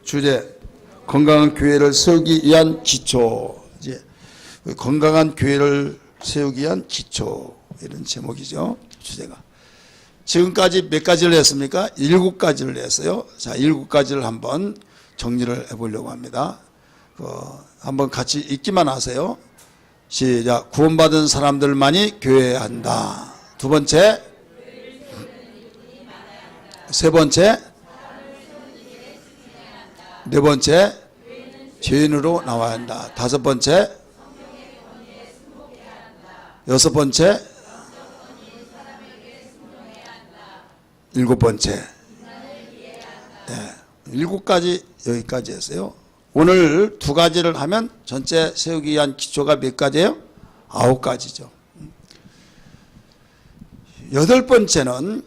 주제 건강한 교회를 세우기 위한 기초. 이제 건강한 교회를 세우기 위한 기초 이런 제목이죠. 주제가. 지금까지 몇 가지를 했습니까? 7가지를 했어요. 자, 7가지를 한번 정리를 해보려고 합니다. 한번 같이 읽기만 하세요. 시작. 구원받은 사람들만이 교회에 한다. 두 번째, 세 번째, 네 번째, 죄인으로 나와야 한다. 다섯 번째, 여섯 번째, 일곱 번째. 네, 7가지 여기까지 했어요. 오늘 2가지를 하면 전체 세우기 위한 기초가 몇 가지예요? 9가지죠. 8번째는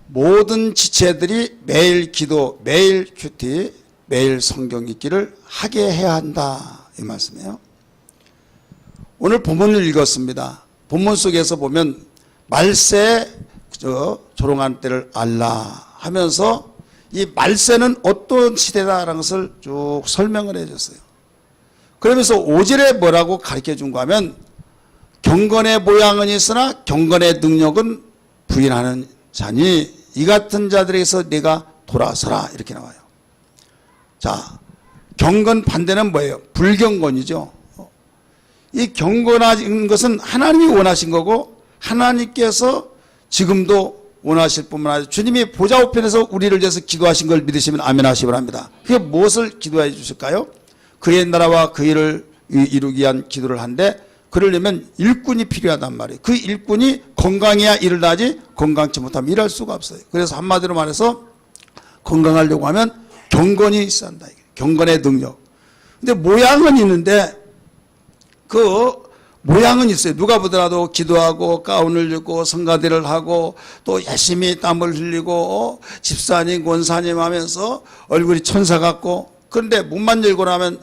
모든 지체들이 매일 기도, 매일 큐티, 매일 성경 읽기를 하게 해야 한다. 이 말씀이에요. 오늘 본문을 읽었습니다. 본문 속에서 보면 말세에 조롱하는 때를 알라 하면서 이 말세는 어떤 시대다라는 것을 쭉 설명을 해줬어요. 그러면서 5절에 뭐라고 가르쳐 준 거 하면 경건의 모양은 있으나 경건의 능력은 부인하는 자니 이 같은 자들에게서 네가 돌아서라 이렇게 나와요. 자, 경건 반대는 뭐예요? 불경건이죠. 이 경건한 것은 하나님이 원하신 거고 하나님께서 지금도 원하실 뿐만 아니라 주님이 보좌 우편에서 우리를 위해서 기도하신 걸 믿으시면 아멘 하시기 바랍니다. 그게 무엇을 기도해 주실까요? 그의 나라와 그 일을 이루기 위한 기도를 한데 그러려면 일꾼이 필요하단 말이에요. 그 일꾼이 건강해야 일을 하지 건강치 못하면 일할 수가 없어요. 그래서 한마디로 말해서 건강하려고 하면 경건이 있어야 한다. 경건의 능력. 근데 모양은 있는데 그 모양은 있어요. 누가 보더라도 기도하고 가운을 입고 성가대를 하고 또 열심히 땀을 흘리고 집사님 권사님 하면서 얼굴이 천사 같고 그런데 문만 열고 나면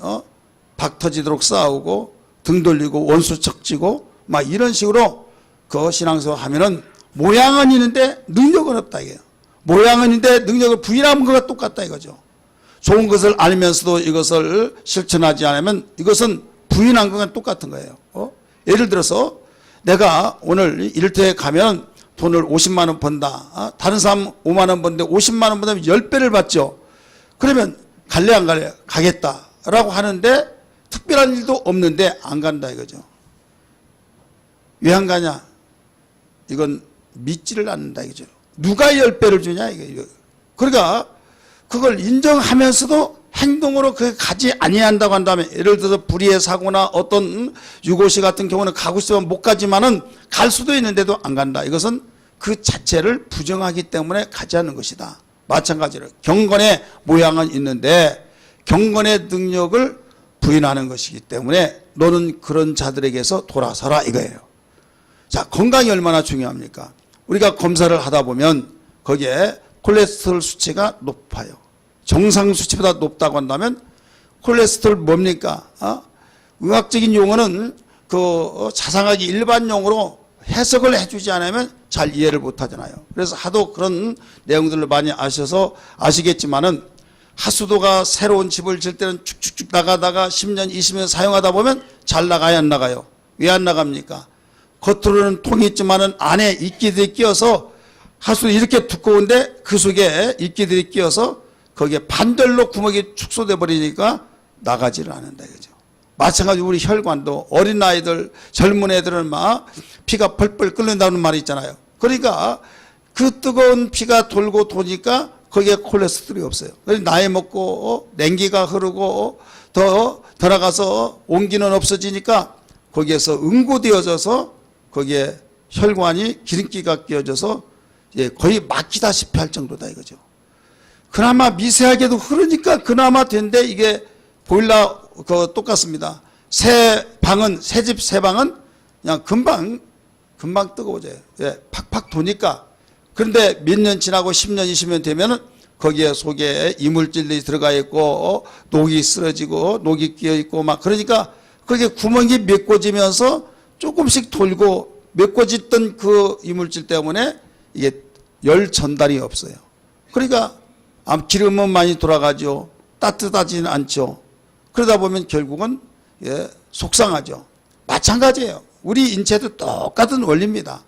박 터지도록 싸우고 등 돌리고 원수 척지고 막 이런 식으로 그 신앙생활 하면은 모양은 있는데 능력은 없다 이게요. 모양은 있는데 능력을 부인하는 것과 똑같다 이거죠. 좋은 것을 알면서도 이것을 실천하지 않으면 이것은 부인한 것과 똑같은 거예요. 예를 들어서 내가 오늘 일터에 가면 돈을 50만 원 번다. 다른 사람 5만 원 번데 50만 원 번다면 10배를 받죠. 그러면 갈래 안 갈래? 가겠다라고 하는데 특별한 일도 없는데 안 간다 이거죠. 왜 안 가냐? 이건 믿지를 않는다 이거죠. 누가 10배를 주냐 이거. 그러니까 그걸 인정하면서도 행동으로 그 가지 아니한다고 한다면 예를 들어서 불의의 사고나 어떤 유고시 같은 경우는 가고 싶으면 못 가지만은 갈 수도 있는데도 안 간다. 이것은 그 자체를 부정하기 때문에 가지 않는 것이다. 마찬가지로 경건의 모양은 있는데 경건의 능력을 부인하는 것이기 때문에 너는 그런 자들에게서 돌아서라 이거예요. 자, 건강이 얼마나 중요합니까? 우리가 검사를 하다 보면 거기에 콜레스테롤 수치가 높아요. 정상 수치보다 높다고 한다면 콜레스테롤 뭡니까? 의학적인 용어는 그 자상하게 일반 용어로 해석을 해주지 않으면 잘 이해를 못하잖아요. 그래서 하도 그런 내용들을 많이 아셔서 아시겠지만은 하수도가 새로운 집을 질 때는 쭉쭉쭉 나가다가 10년, 20년 사용하다 보면 잘 나가야 안 나가요. 왜 안 나갑니까? 겉으로는 통이 있지만은 안에 이끼들이 끼어서 하수도 이렇게 두꺼운데 그 속에 이끼들이 끼어서 거기에 반절로 구멍이 축소돼 버리니까 나가지를 않는다 이거죠. 마찬가지로 우리 혈관도 어린 아이들, 젊은 애들은 막 피가 펄펄 끓는다는 말이 있잖아요. 그러니까 그 뜨거운 피가 돌고 도니까 거기에 콜레스테롤이 없어요. 그래서 나이 먹고 냉기가 흐르고 더 나가서 온기는 없어지니까 거기에서 응고되어져서 거기에 혈관이 기름기가 끼어져서 거의 막히다시피 할 정도다 이거죠. 그나마 미세하게도 흐르니까 그나마 된데 이게 보일러 똑같습니다. 새 집 새 방은 그냥 금방 뜨거워져요. 팍팍 도니까. 그런데 몇 년 지나고 10년 20년 되면은 거기에 속에 이물질들이 들어가 있고 녹이 쓰러지고 녹이 끼어 있고 막 그러니까 거기에 구멍이 메꿔지면서 조금씩 돌고 메꿔졌던 그 이물질 때문에 이게 열 전달이 없어요. 그러니까 기름은 많이 돌아가죠. 따뜻하지는 않죠. 그러다 보면 결국은 속상하죠. 마찬가지예요. 우리 인체도 똑같은 원리입니다.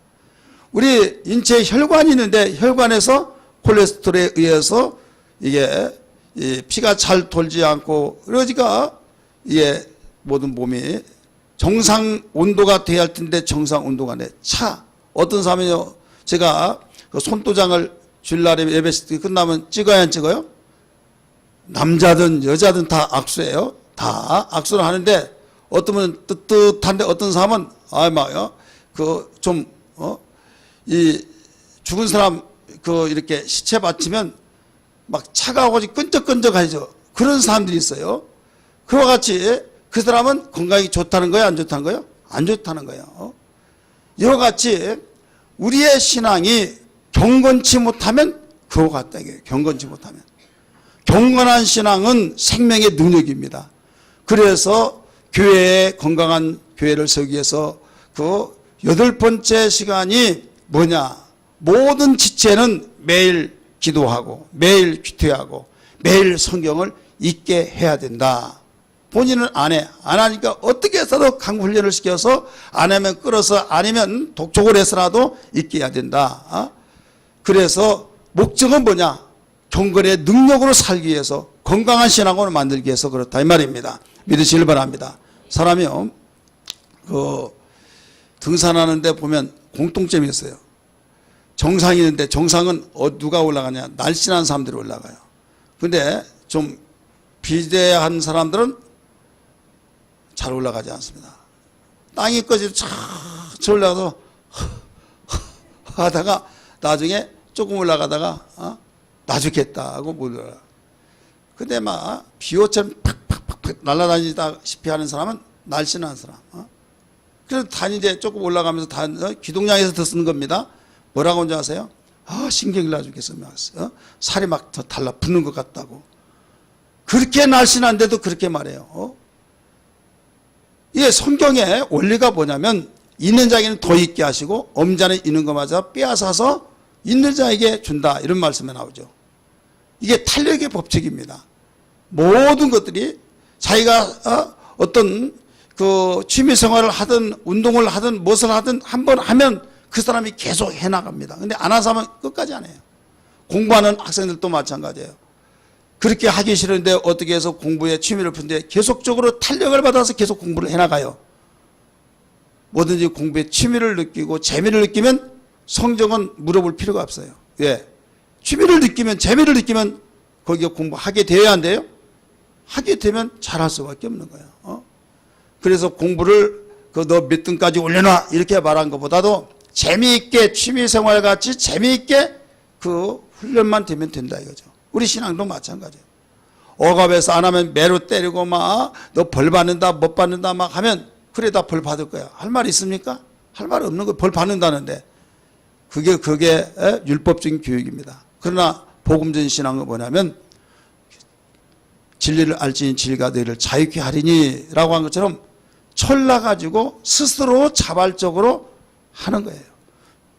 우리 인체에 혈관이 있는데 혈관에서 콜레스테롤에 의해서 이게 피가 잘 돌지 않고 그러니까 이게 모든 몸이 정상 온도가 돼야 할 텐데 정상 온도가 내 차. 어떤 사람은요, 제가 그 손도장을 주일날에 예배 끝나면 찍어야 안 찍어요? 남자든 여자든 다 악수예요. 다 악수를 하는데 어떤 분은 뜨뜻한데 어떤 사람은 이 죽은 사람 이렇게 시체 받치면 막 차가워 끈적끈적하죠. 그런 사람들이 있어요. 그와 같이 그 사람은 건강이 좋다는 거예요, 안 좋다는 거예요? 안 좋다는 거예요. 이와 같이 우리의 신앙이 경건치 못하면 그와 같다 이게 경건치 못하면. 경건한 신앙은 생명의 능력입니다. 그래서 교회에 건강한 교회를 세우기 위해서 그 8번째 시간이 뭐냐? 모든 지체는 매일 기도하고 매일 귀퇴하고 매일 성경을 읽게 해야 된다. 본인은 안 해. 안 하니까 어떻게 해서도 강구 훈련을 시켜서 안 하면 끌어서 아니면 독촉을 해서라도 읽게 해야 된다. 그래서 목적은 뭐냐? 경건의 능력으로 살기 위해서 건강한 신앙으로 만들기 위해서 그렇다 이 말입니다. 믿으시길 바랍니다. 사람이요 등산하는데 보면 공통점이 있어요. 정상이 있는데 정상은 누가 올라가냐? 날씬한 사람들이 올라가요. 근데 좀 비대한 사람들은 잘 올라가지 않습니다. 땅이 꺼지고 쫙 올라가서 하다가 나중에 조금 올라가다가 나 죽겠다 하고 못 올라가. 근데 막 비호처럼 팍팍팍 날아다니다시피 하는 사람은 날씬한 사람. 그래서 이제 조금 올라가면서 기동량에서 더 쓰는 겁니다. 뭐라고 하는지 아세요? 신경이 나 죽겠어. 살이 막 더 달라붙는 것 같다고. 그렇게 날씬한데도 그렇게 말해요. 이게 성경의 원리가 뭐냐면 있는 자에게는 더 있게 하시고 없는 자는 있는 것마저 빼앗아서 있는 자에게 준다 이런 말씀이 나오죠. 이게 탄력의 법칙입니다. 모든 것들이 자기가 어떤 그 취미생활을 하든 운동을 하든 무엇을 하든 한번 하면 그 사람이 계속 해나갑니다. 근데 안 해서 하면 끝까지 안 해요. 공부하는 학생들도 마찬가지예요. 그렇게 하기 싫은데 어떻게 해서 공부에 취미를 푸는데 계속적으로 탄력을 받아서 계속 공부를 해나가요. 뭐든지 공부에 취미를 느끼고 재미를 느끼면 성적은 물어볼 필요가 없어요. 왜? 취미를 느끼면 재미를 느끼면 거기에 공부하게 되어야 안 돼요? 하게 되면 잘할 수밖에 없는 거예요. 그래서 공부를 너 몇 등까지 올려놔 이렇게 말한 것보다도 재미있게 취미생활 같이 재미있게 그 훈련만 되면 된다 이거죠. 우리 신앙도 마찬가지예요. 억압해서 안 하면 매로 때리고 막 너 벌 받는다 못 받는다 막 하면 그래 다 벌 받을 거야. 할 말 있습니까? 할 말 없는 거 벌 받는다는데 그게 율법적인 교육입니다. 그러나 복음적인 신앙은 뭐냐면 진리를 알지니 진리가 너희를 자유케 하리니 라고 한 것처럼 철나가지고 스스로 자발적으로 하는 거예요.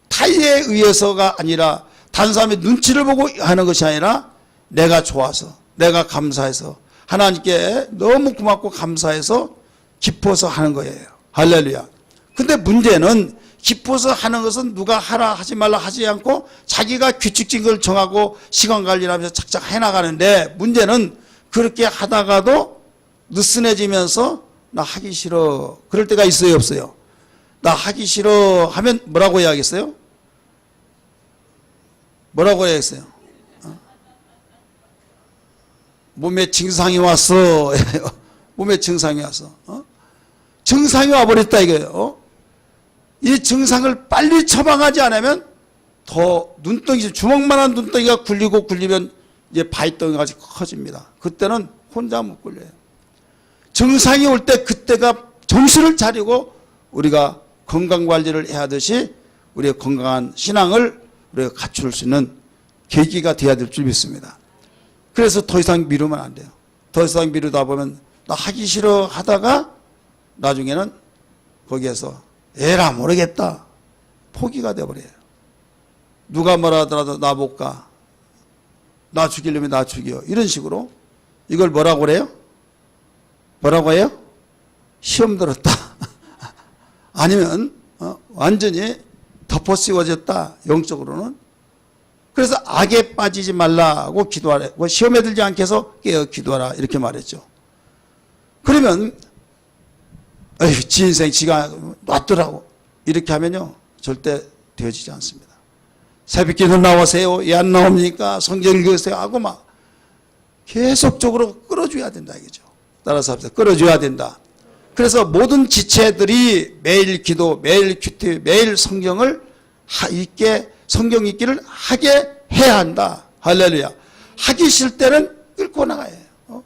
타의에 의해서가 아니라 다른 사람의 눈치를 보고 하는 것이 아니라 내가 좋아서 내가 감사해서 하나님께 너무 고맙고 감사해서 기뻐서 하는 거예요. 할렐루야. 근데 문제는 기뻐서 하는 것은 누가 하라 하지 말라 하지 않고 자기가 규칙적인 걸 정하고 시간 관리를 하면서 착착 해나가는데 문제는 그렇게 하다가도 느슨해지면서 나 하기 싫어 그럴 때가 있어요 없어요? 나 하기 싫어 하면 뭐라고 해야겠어요? 뭐라고 해야겠어요? 몸에 증상이 왔어. 몸에 증상이 왔어. 증상이 와버렸다 이거예요. 이 증상을 빨리 처방하지 않으면 더 눈덩이, 주먹만한 눈덩이가 굴리면 이제 바위덩이가 커집니다. 그때는 혼자 못 굴려요. 증상이 올 때 그때가 정신을 차리고 우리가 건강관리를 해야 하듯이 우리의 건강한 신앙을 우리가 갖출 수 있는 계기가 되어야 될 줄 믿습니다. 그래서 더 이상 미루면 안 돼요. 더 이상 미루다 보면 나 하기 싫어 하다가 나중에는 거기에서 에라 모르겠다 포기가 되어버려요. 누가 뭐라 하더라도 나 못 가. 나 죽이려면 나 죽여. 이런 식으로 이걸 뭐라고 그래요? 뭐라고 해요? 시험 들었다. 아니면 완전히 덮어씌워졌다. 영적으로는. 그래서 악에 빠지지 말라고 기도하라고, 시험에 들지 않게 해서 깨어 기도하라 이렇게 말했죠. 그러면 지 인생 지가 놨더라고 이렇게 하면요 절대 되어지지 않습니다. 새벽기도 나오세요. 왜 안 나옵니까? 성경 읽으세요 하고 막 계속적으로 끌어줘야 된다 이거죠. 따라서 합시다. 끌어줘야 된다. 그래서 모든 지체들이 매일 기도, 매일 큐티, 매일 성경을 읽게, 성경 읽기를 하게 해야 한다. 할렐루야. 하기 싫을 때는 끌고 나가야 해요.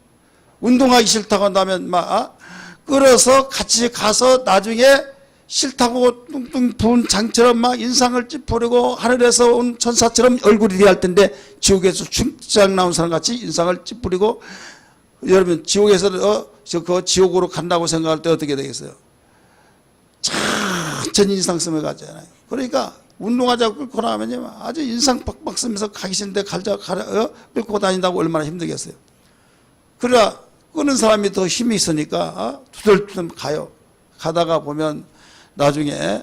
운동하기 싫다고 한다면 막 끌어서 같이 가서 나중에 싫다고 뚱뚱 부은 장처럼 막 인상을 찌푸리고 하늘에서 온 천사처럼 얼굴이 대할 텐데 지옥에서 충장 나온 사람 같이 인상을 찌푸리고, 여러분 지옥에서 그 지옥으로 간다고 생각할 때 어떻게 되겠어요? 천천히 인상 쓰며 가잖아요. 그러니까 운동하자고 끌고 나가면요 아주 인상 빡빡 쓰면서 가기 싫은데 끌고 다닌다고 얼마나 힘들겠어요. 그러나 끄는 사람이 더 힘이 있으니까 두들두들 가요. 가다가 보면 나중에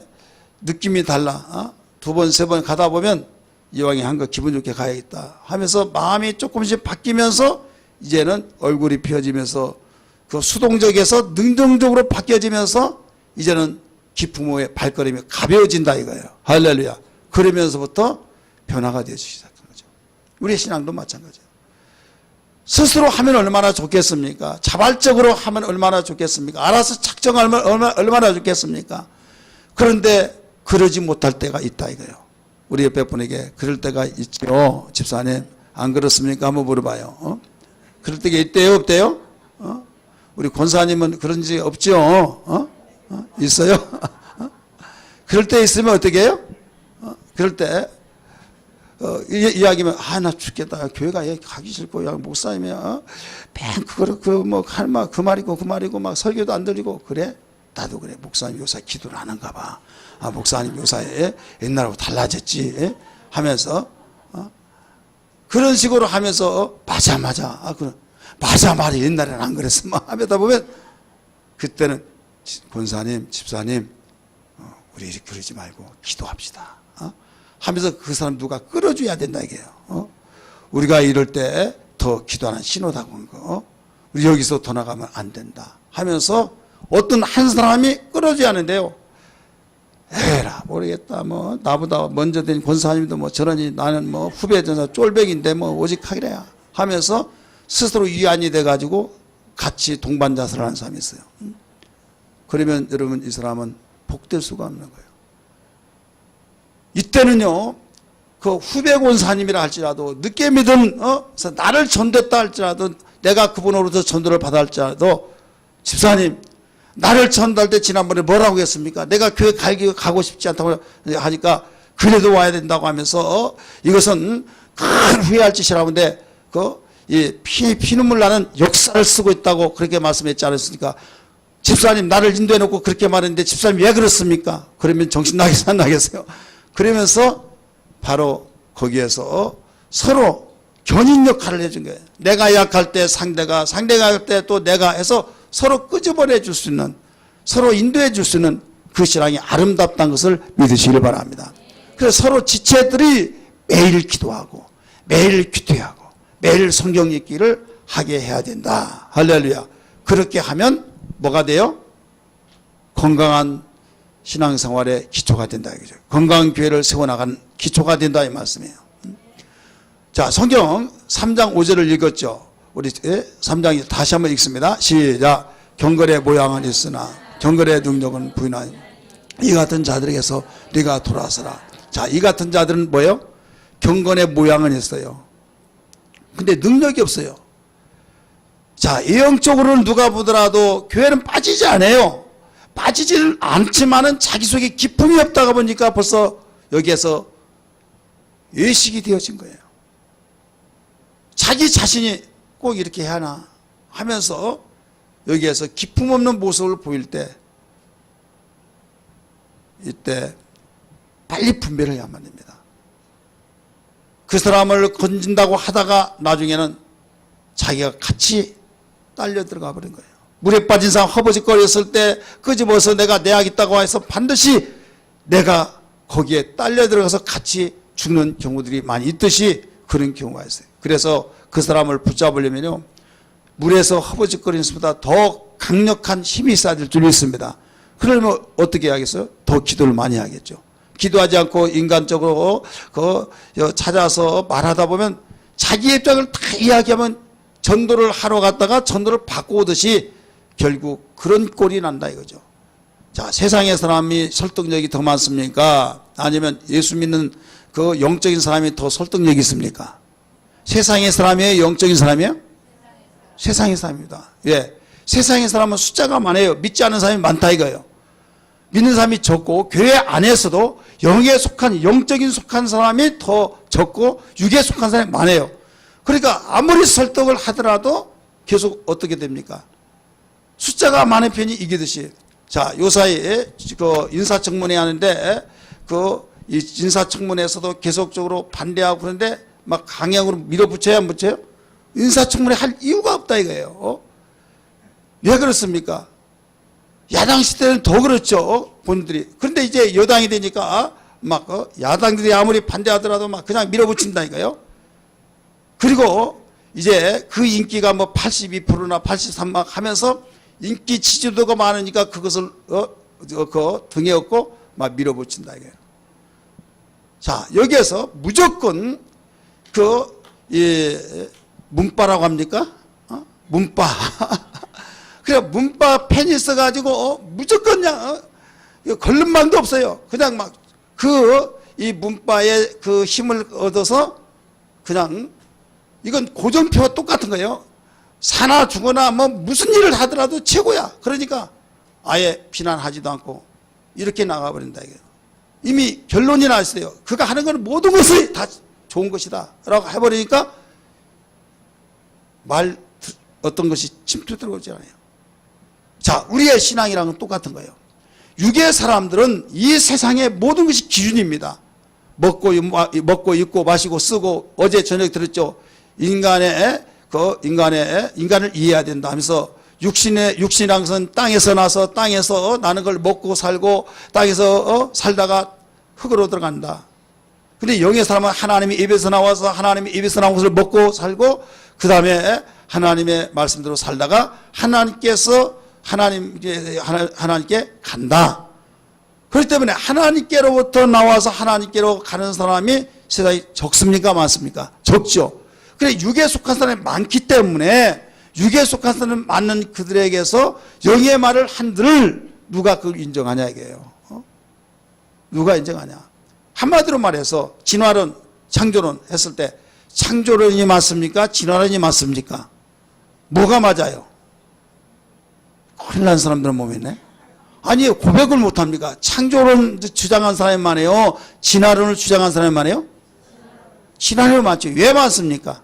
느낌이 달라. 두 번, 세 번 가다 보면 이왕에 한 거 기분 좋게 가야겠다 하면서 마음이 조금씩 바뀌면서 이제는 얼굴이 펴지면서 그 수동적에서 능동적으로 바뀌어지면서 이제는 기품의 발걸음이 가벼워진다 이거예요. 할렐루야. 그러면서부터 변화가 되기 시작하는 거죠. 우리의 신앙도 마찬가지예요. 스스로 하면 얼마나 좋겠습니까? 자발적으로 하면 얼마나 좋겠습니까? 알아서 작정하면 얼마나 좋겠습니까? 그런데 그러지 못할 때가 있다 이거예요. 우리 옆에 분에게 그럴 때가 있죠. 집사님 안 그렇습니까? 한번 물어봐요. 그럴 때가 있대요 없대요? 우리 권사님은 그런 적 없죠? 있어요? 그럴 때 있으면 어떻게 해요? 그럴 때 이야기면 나 죽겠다. 교회가 가기 싫고 목사님이야. 맨 그거를 그 말이고 막 설교도 안 들리고 그래? 나도 그래. 목사님 요새 기도를 안 하는가 봐. 목사님 요새 옛날하고 달라졌지 하면서 그런 식으로 하면서 맞아 말이 옛날에는 안 그랬어 막 하다 보면 그때는 권사님 집사님 우리 이렇게 그러지 말고 기도합시다 하면서 그 사람 누가 끌어줘야 된다 이게요. 우리가 이럴 때 더 기도하는 신호다 그런 거. 우리 여기서 더 나가면 안 된다 하면서 어떤 한 사람이 끌어줘야 하는데요. 에라 모르겠다 나보다 먼저 된 권사님도 저러니 나는 후배 전사 쫄백인데 오직 하기래야 하면서 스스로 위안이 돼가지고 같이 동반자살을 하는 사람이 있어요. 그러면 여러분 이 사람은 복될 수가 없는 거예요. 이때는요 그 후배 권사님이라 할지라도 늦게 믿은 나를 전도했다 할지라도 내가 그분으로부터 전도를 받아 할지라도 집사님 나를 전도할 때 지난번에 뭐라고 했습니까? 내가 교회 가고 싶지 않다고 하니까 그래도 와야 된다고 하면서 이것은 큰 후회할 짓이라고 하는데 피눈물 나는 역사를 쓰고 있다고 그렇게 말씀했지 않았습니까? 집사님 나를 인도해 놓고 그렇게 말했는데 집사님 왜 그렇습니까? 그러면 정신 나겠어요 안 나겠어요? 그러면서 바로 거기에서 서로 견인 역할을 해준 거예요. 내가 약할 때 상대가 약할 때 또 내가 해서 서로 끄집어내 줄 수 있는 서로 인도해 줄 수 있는 그 신앙이 아름답다는 것을 믿으시길 바랍니다. 그래서 서로 지체들이 매일 기도하고 매일 기도하고 매일 성경 읽기를 하게 해야 된다. 할렐루야. 그렇게 하면 뭐가 돼요? 건강한 신앙생활의 기초가 된다. 건강한 교회를 세워나가는 기초가 된다 이 말씀이에요. 자, 성경 3장 5절을 읽었죠. 우리 3장 다시 한번 읽습니다. 시작. 경건의 모양은 있으나 경건의 능력은 부인하니 이 같은 자들에게서 네가 돌아서라. 자, 이 같은 자들은 뭐예요? 경건의 모양은 있어요. 근데 능력이 없어요. 자, 예형적으로는 누가 보더라도 교회는 빠지지 않아요. 빠지질 않지만은 자기 속에 기쁨이 없다가 보니까 벌써 여기에서 외식이 되어진 거예요. 자기 자신이 꼭 이렇게 해야 하나 하면서 여기에서 기품 없는 모습을 보일 때 이때 빨리 분별을 해야만 됩니다. 그 사람을 건진다고 하다가 나중에는 자기가 같이 딸려 들어가 버린 거예요. 물에 빠진 사람 허버짓거렸을 때 끄집어서 내가 내약 있다고 해서 반드시 내가 거기에 딸려 들어가서 같이 죽는 경우들이 많이 있듯이 그런 경우가 있어요. 그래서 그 사람을 붙잡으려면요, 물에서 허버짓거리는 것보다 더 강력한 힘이 있어야 될 줄 있습니다. 그러면 어떻게 해야겠어요? 더 기도를 많이 하겠죠. 기도하지 않고 인간적으로 찾아서 말하다 보면 자기 입장을 다 이야기하면 전도를 하러 갔다가 전도를 받고 오듯이 결국 그런 꼴이 난다 이거죠. 자, 세상의 사람이 설득력이 더 많습니까? 아니면 예수 믿는 그 영적인 사람이 더 설득력이 있습니까? 세상의 사람이에요? 영적인 사람이에요? 세상의 사람입니다. 예. 세상의 사람은 숫자가 많아요. 믿지 않는 사람이 많다 이거예요. 믿는 사람이 적고 교회 안에서도 영에 속한 영적인 속한 사람이 더 적고 육에 속한 사람이 많아요. 그러니까 아무리 설득을 하더라도 계속 어떻게 됩니까? 숫자가 많은 편이 이기듯이. 자, 요 사이에 그 인사청문회 하는데 이 인사청문회에서도 계속적으로 반대하고 그런데 막 강행으로 밀어붙여야 안 붙여요? 인사청문회 할 이유가 없다 이거예요. 왜 그렇습니까? 야당 시대는 더 그렇죠, 본인들이. 그런데 이제 여당이 되니까 막 야당들이 아무리 반대하더라도 막 그냥 밀어붙인다 이거예요. 그리고 이제 그 인기가 뭐 82%나 83% 하면서 인기 지지도가 많으니까 그것을 등에 업고 막 밀어붙인다 이거예요. 자, 여기에서 무조건 문바라고 합니까? 문바. 그래, 문바 팬이 있어가지고 무조건 그냥 걸름망도 없어요. 그냥 막 이 문바의 그 힘을 얻어서 그냥 이건 고정표와 똑같은 거예요. 사나 죽거나 뭐 무슨 일을 하더라도 최고야. 그러니까 아예 비난하지도 않고 이렇게 나가버린다 이거예요. 이미 결론이 나 있어요. 그가 하는 건 모든 것이 다 좋은 것이다 라고 해버리니까 어떤 것이 침투 들어오지 않아요. 자, 우리의 신앙이랑은 똑같은 거예요. 육의 사람들은 이 세상의 모든 것이 기준입니다. 먹고 입고 마시고 쓰고, 어제 저녁 들었죠. 인간을 이해해야 된다 하면서 육신이란 것은 땅에서 나서 땅에서 나는 걸 먹고 살고 땅에서 살다가 흙으로 들어간다. 근데 영의 사람은 하나님이 입에서 나와서 하나님이 입에서 나온 것을 먹고 살고 그 다음에 하나님의 말씀대로 살다가 하나님께 간다. 그렇기 때문에 하나님께로부터 나와서 하나님께로 가는 사람이 세상에 적습니까? 많습니까? 적죠. 그래, 육에 속한 사람이 많기 때문에 육에 속한 사람이 많은 그들에게서 영의 말을 한들 누가 그걸 인정하냐 이게요. 누가 인정하냐. 한마디로 말해서 진화론, 창조론 했을 때 창조론이 맞습니까? 진화론이 맞습니까? 뭐가 맞아요? 큰일 난 사람들은 몸이 있네. 아니, 고백을 못합니까? 창조론 주장한 사람만 해요? 진화론을 주장한 사람만 해요? 진화론이 맞죠. 왜 맞습니까?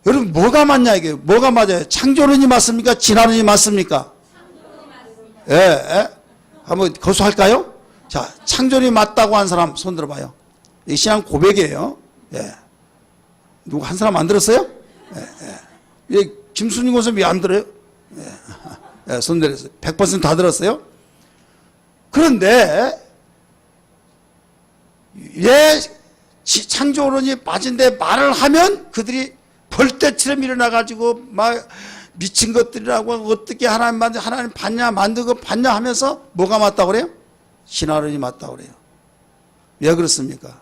여러분, 뭐가 맞냐 이게? 뭐가 맞아요? 창조론이 맞습니까? 진화론이 맞습니까? 예, 예. 한번 거수할까요? 자, 창조론이 맞다고 한 사람 손 들어봐요. 이 신앙 고백이에요. 예. 누구 한 사람 안 들었어요? 예, 예. 김순희 교수 왜 안 들어요? 예. 예, 손 들었어요. 100% 다 들었어요? 그런데 왜 창조론이 맞은데 말을 하면 그들이 벌떼처럼 일어나가지고 막 미친 것들이라고 어떻게 하나님 봤냐 만든 거 봤냐 하면서 뭐가 맞다고 그래요? 진화론이 맞다고 그래요. 왜 그렇습니까?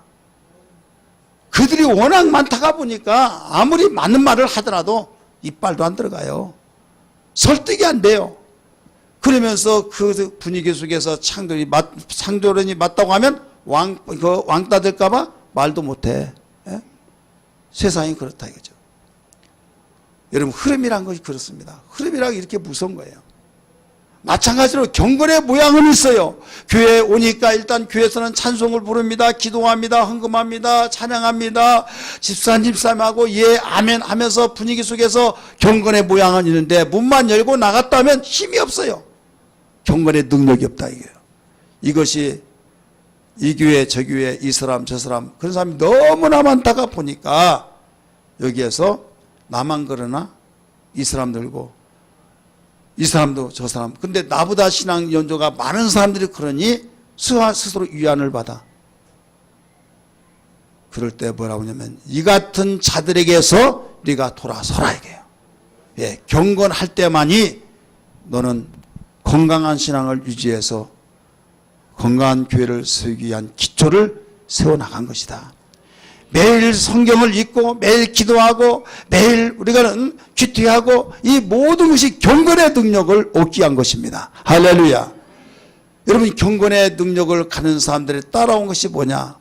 그들이 워낙 많다가 보니까 아무리 맞는 말을 하더라도 이빨도 안 들어가요. 설득이 안 돼요. 그러면서 그 분위기 속에서 창조론이 맞다고 하면 왕따 될까봐 말도 못해. 예? 세상이 그렇다 이거죠. 여러분, 흐름이란 것이 그렇습니다. 흐름이란 게 이렇게 무서운 거예요. 마찬가지로 경건의 모양은 있어요. 교회에 오니까 일단 교회에서는 찬송을 부릅니다. 기도합니다. 헌금합니다. 찬양합니다. 집사님하고 예 아멘 하면서 분위기 속에서 경건의 모양은 있는데 문만 열고 나갔다면 힘이 없어요. 경건의 능력이 없다 이거예요. 이것이 이 교회 저 교회 이 사람 저 사람 그런 사람이 너무나 많다가 보니까 여기에서 나만 그러나 이 사람들고 이 사람도 저 사람. 근데 나보다 신앙 연조가 많은 사람들이 그러니 스스로 위안을 받아. 그럴 때 뭐라고 하냐면 이 같은 자들에게서 네가 돌아서라 이게요. 예, 경건할 때만이 너는 건강한 신앙을 유지해서 건강한 교회를 세우기 위한 기초를 세워나간 것이다. 매일 성경을 읽고 매일 기도하고 매일 우리가는 큐티하고 이 모든 것이 경건의 능력을 얻기 위한 것입니다. 할렐루야. 여러분 경건의 능력을 가는 사람들이 따라온 것이 뭐냐?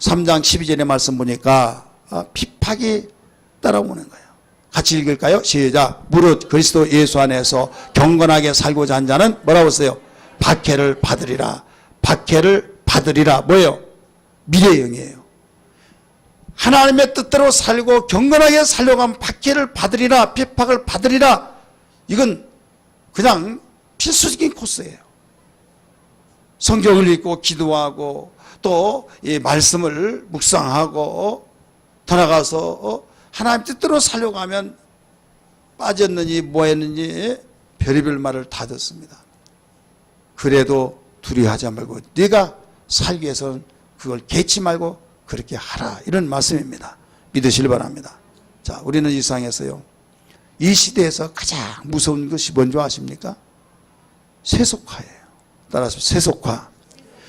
3장 12절의 말씀 보니까 핍박이 따라오는 거예요. 같이 읽을까요? 시작. 무릇 그리스도 예수 안에서 경건하게 살고자 한 자는 뭐라고 했어요? 박해를 받으리라. 박해를 받으리라. 뭐예요? 미래형이에요. 하나님의 뜻대로 살고 경건하게 살려고 하면 박해를 받으리라. 핍박을 받으리라. 이건 그냥 필수적인 코스예요. 성경을 읽고 기도하고 또 이 말씀을 묵상하고 더 나가서 하나님 뜻대로 살려고 하면 빠졌느니 뭐했느니 별의별 말을 다 듣습니다. 그래도 두려워하지 말고 네가 살기 위해서는 그걸 개치 말고 그렇게 하라. 이런 말씀입니다. 믿으시길 바랍니다. 자, 우리는 이 세상에서요. 이 시대에서 가장 무서운 것이 뭔지 아십니까? 세속화예요. 따라서 세속화.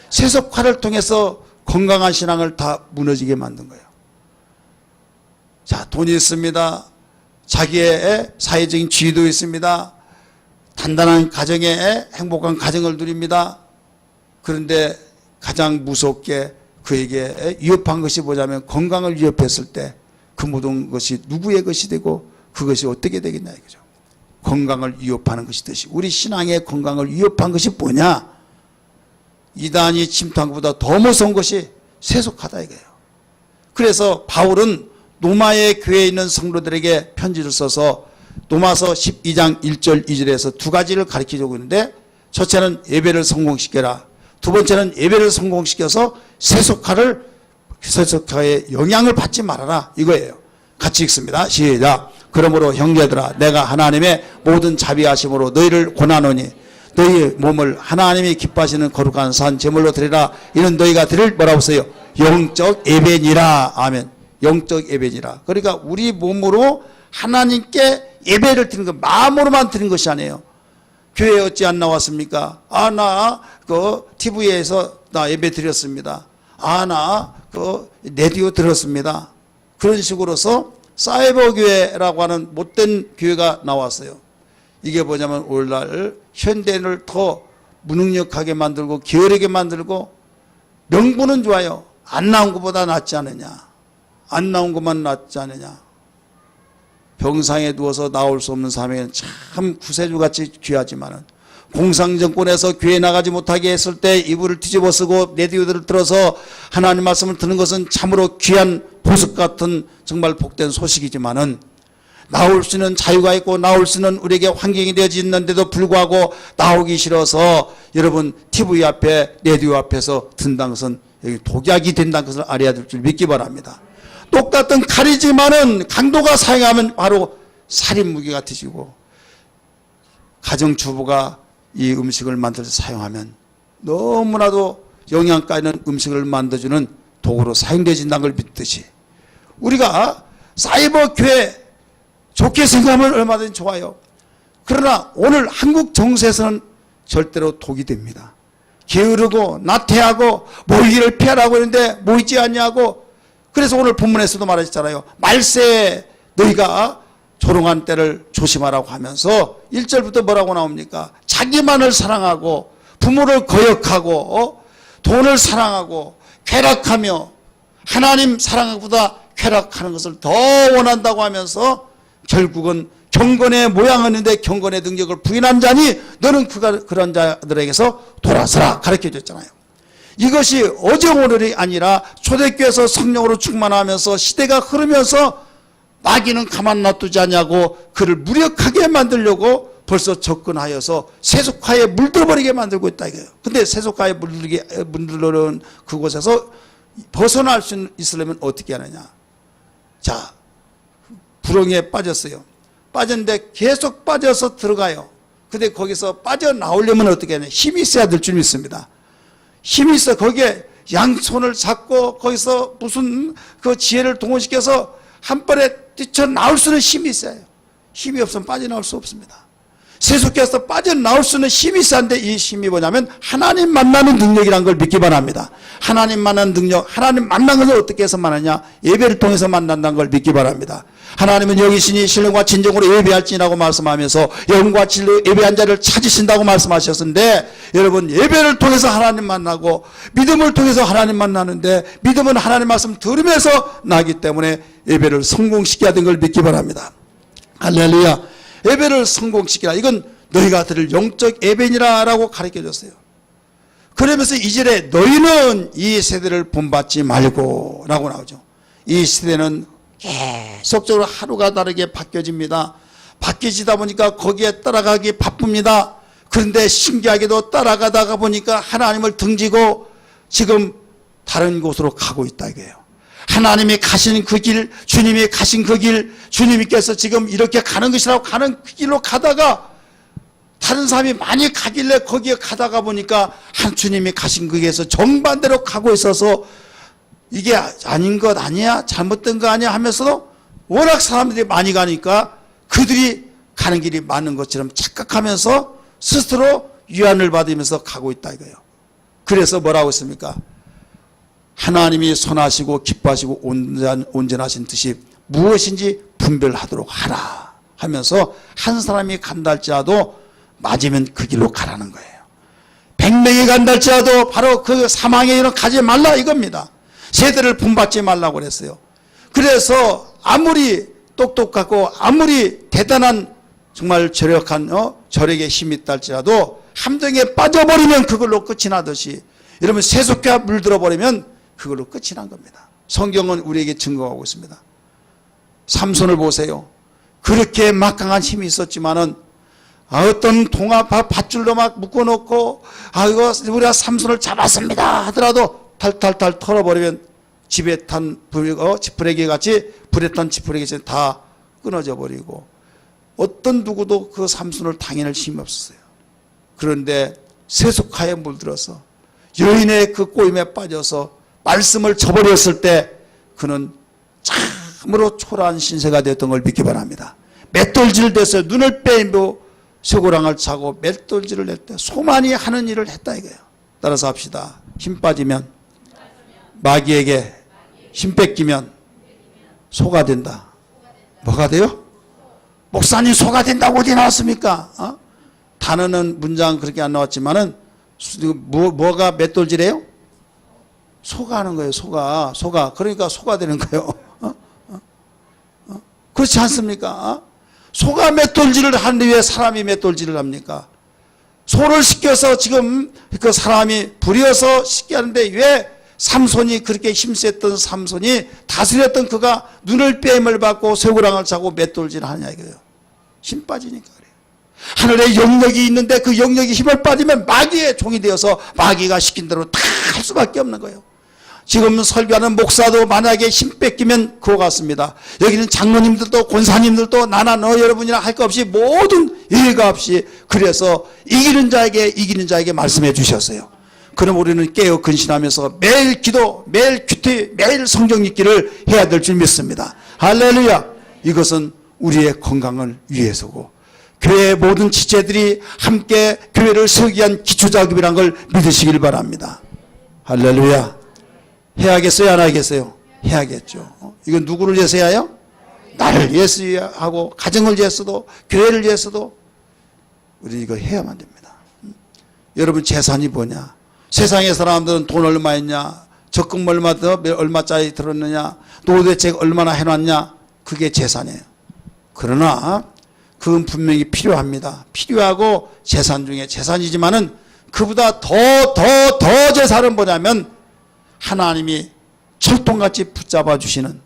세속화를 통해서 건강한 신앙을 다 무너지게 만든 거예요. 자, 돈이 있습니다. 자기의 사회적인 지위도 있습니다. 단단한 가정에 행복한 가정을 누립니다. 그런데 가장 무섭게 그에게 위협한 것이 뭐냐면 건강을 위협했을 때 그 모든 것이 누구의 것이 되고 그것이 어떻게 되겠냐 이거죠. 건강을 위협하는 것이듯이 우리 신앙의 건강을 위협한 것이 뭐냐? 이단이 침투한 것보다 더 무서운 것이 세속하다 이거예요. 그래서 바울은 노마의 교회에 있는 성도들에게 편지를 써서 노마서 12장 1절 2절에서 두 가지를 가르쳐주고 있는데 첫째는 예배를 성공시켜라. 두 번째는 예배를 성공시켜서 세속화의 영향을 받지 말아라 이거예요. 같이 읽습니다. 시작. 그러므로 형제들아 내가 하나님의 모든 자비하심으로 너희를 권하노니 너희 몸을 하나님이 기뻐하시는 거룩한 산 제물로 드리라. 이는 너희가 드릴 뭐라고 써요? 영적 예배니라. 아멘. 영적 예배니라. 그러니까 우리 몸으로 하나님께 예배를 드리는 것, 마음으로만 드리는 것이 아니에요. 교회에 어찌 안 나왔습니까? 나 TV에서 나 예배 드렸습니다. 나 라디오 들었습니다. 그런 식으로서 사이버 교회라고 하는 못된 교회가 나왔어요. 이게 뭐냐면 오늘날 현대인을 더 무능력하게 만들고 게으르게 만들고 명분은 좋아요. 안 나온 것보다 낫지 않느냐. 안 나온 것만 낫지 않느냐. 병상에 누워서 나올 수 없는 사람에게는 참 구세주같이 귀하지만은 공산정권에서 교회 나가지 못하게 했을 때 이불을 뒤집어 쓰고 라디오들을 들어서 하나님 말씀을 듣는 것은 참으로 귀한 보석 같은 정말 복된 소식이지만은 나올 수 있는 자유가 있고 나올 수 있는 우리에게 환경이 되어지는데도 불구하고 나오기 싫어서 여러분 TV 앞에 라디오 앞에서 듣는다는 것은 독약이 된다는 것을 알아야 될 줄 믿기 바랍니다. 똑같은 칼이지만은 강도가 사용하면 바로 살인무기가 되시고 가정주부가 이 음식을 만들어서 사용하면 너무나도 영양가 있는 음식을 만들어주는 도구로 사용되어진다는 걸 믿듯이 우리가 사이버 교회 좋게 생각하면 얼마든지 좋아요. 그러나 오늘 한국 정세에서는 절대로 독이 됩니다. 게으르고 나태하고 모이기를 피하라고 했는데 모이지 않냐고. 그래서 오늘 본문에서도 말했잖아요. 말세에 너희가 조롱한 때를 조심하라고 하면서 1절부터 뭐라고 나옵니까? 자기만을 사랑하고 부모를 거역하고 돈을 사랑하고 쾌락하며 하나님 사랑보다 쾌락하는 것을 더 원한다고 하면서 결국은 경건의 모양은 있는데 경건의 능력을 부인한 자니 너는 그런 자들에게서 돌아서라 가르쳐줬잖아요. 이것이 어제 오늘이 아니라 초대교회에서 성령으로 충만하면서 시대가 흐르면서 마귀는 가만 놔두지 않냐고 그를 무력하게 만들려고 벌써 접근하여서 세속화에 물들어버리게 만들고 있다 이거예요. 근데 세속화에 물들어는 그곳에서 벗어날 수 있으려면 어떻게 하느냐. 자, 불엉이에 빠졌어요. 빠졌는데 계속 빠져서 들어가요. 근데 거기서 빠져나오려면 어떻게 하냐. 힘이 있어야 될 줄 믿습니다. 힘이 있어. 거기에 양손을 잡고 거기서 무슨 그 지혜를 동원시켜서 한 번에 뛰쳐나올 수는 힘이 있어요. 힘이 없으면 빠져나올 수 없습니다. 세속에서 빠져나올 수는 힘이 있어야 하는데 이 힘이 뭐냐면 하나님 만나는 능력이라는 걸 믿기 바랍니다. 하나님 만나는 능력, 하나님 만나는 것을 어떻게 해서 만나냐? 예배를 통해서 만난다는 걸 믿기 바랍니다. 하나님은 여기 있으니 신령과 진정으로 예배할지라고 말씀하면서 영과 진리로 예배한 자를 찾으신다고 말씀하셨는데, 여러분 예배를 통해서 하나님 만나고 믿음을 통해서 하나님 만나는데, 믿음은 하나님 말씀 들으면서 나기 때문에 예배를 성공시켜야 되는 걸 믿기 바랍니다. 할렐루야. 예배를 성공시키라. 이건 너희가 들을 영적 예배니라 라고 가르쳐줬어요. 그러면서 이절에 너희는 이 세대를 본받지 말고 라고 나오죠. 이 세대는 계속적으로 하루가 다르게 바뀌어집니다. 바뀌지다 보니까 거기에 따라가기 바쁩니다. 그런데 신기하게도 따라가다가 보니까 하나님을 등지고 지금 다른 곳으로 가고 있다 이거예요. 하나님이 가시는 그 길, 주님이 가신 그 길, 주님께서 지금 이렇게 가는 것이라고 가는 그 길로 가다가 다른 사람이 많이 가길래 거기에 가다가 보니까 한 주님이 가신 그 길에서 정반대로 가고 있어서 이게 아닌 것 아니야? 잘못된 거 아니야? 하면서도 워낙 사람들이 많이 가니까 그들이 가는 길이 맞는 것처럼 착각하면서 스스로 위안을 받으면서 가고 있다 이거예요. 그래서 뭐라고 했습니까? 하나님이 선하시고 기뻐하시고 온전하신 뜻이 무엇인지 분별하도록 하라 하면서 한 사람이 간다 할지라도 맞으면 그 길로 가라는 거예요. 100명이 간다 할지라도 바로 그 사망의 길로 가지 말라 이겁니다. 세대를 본받지 말라고 그랬어요. 그래서 아무리 똑똑하고 아무리 대단한 정말 절약한 절약의 힘이 있다 할지라도 함정에 빠져버리면 그걸로 끝이 나듯이, 여러분 세속에 물들어 버리면 그걸로 끝이 난 겁니다. 성경은 우리에게 증거하고 있습니다. 삼손을 보세요. 그렇게 막강한 힘이 있었지만은 어떤 동화 밧줄로 막 묶어놓고 이거 우리가 삼손을 잡았습니다 하더라도 탈탈탈 털어버리면 집에 탄 지푸레기 같이, 불에 탄 지푸레기 같이 다 끊어져 버리고 어떤 누구도 그 삼손을 당해낼 힘이 없었어요. 그런데 세속하에 물들어서 여인의 그 꼬임에 빠져서 말씀을 저버렸을 때 그는 참으로 초라한 신세가 되었던 걸 믿기 바랍니다. 맷돌질 됐어요. 눈을 빼고 쇠고랑을 차고 맷돌질을 했대. 소만이 하는 일을 했다 이거예요. 따라서 합시다. 힘 빠지면 마귀에게 힘 뺏기면 소가 된다. 뭐가 돼요? 목사님 소가 된다고 어디 나왔습니까? 단어는 문장 그렇게 안 나왔지만은 뭐가 맷돌질해요? 소가 하는 거예요. 소가 그러니까 소가 되는 거예요. 그렇지 않습니까? 소가 맷돌질을 하는데 왜 사람이 맷돌질을 합니까? 소를 시켜서 지금 그 사람이 부려서 시게 하는데 왜 삼손이 그렇게 힘셌던 삼손이 다스렸던 그가 눈을 뺨을 받고 쇠고랑을 차고 맷돌질을 하냐 이거예요. 힘 빠지니까 그래요. 하늘에 영역이 있는데 그 영역이 힘을 빠지면 마귀의 종이 되어서 마귀가 시킨 대로 다 할 수밖에 없는 거예요. 지금 설교하는 목사도 만약에 힘 뺏기면 그거 같습니다. 여기는 장로님들도 권사님들도 나나 너 여러분이나 할 거 없이 모든 예가 없이 그래서 이기는 자에게 말씀해 주셨어요. 그럼 우리는 깨어 근신하면서 매일 기도, 매일 큐티, 매일 성경 읽기를 해야 될 줄 믿습니다. 할렐루야. 이것은 우리의 건강을 위해서고 교회의 모든 지체들이 함께 교회를 세우기 위한 기초작업이라는 걸 믿으시길 바랍니다. 할렐루야. 해야겠어요? 안 하겠어요? 해야겠죠. 이건 누구를 위해서 해야 해요? 나를 위해서 하고 가정을 위해서도 교회를 위해서도 우리 이거 해야만 됩니다. 여러분 재산이 뭐냐? 세상의 사람들은 돈 얼마 있냐? 적금 얼마짜리 들었느냐? 노후대책 얼마나 해놨냐? 그게 재산이에요. 그러나 그건 분명히 필요합니다. 필요하고 재산 중에 재산이지만은 그보다 더 재산은 뭐냐면 하나님이 철통같이 붙잡아 주시는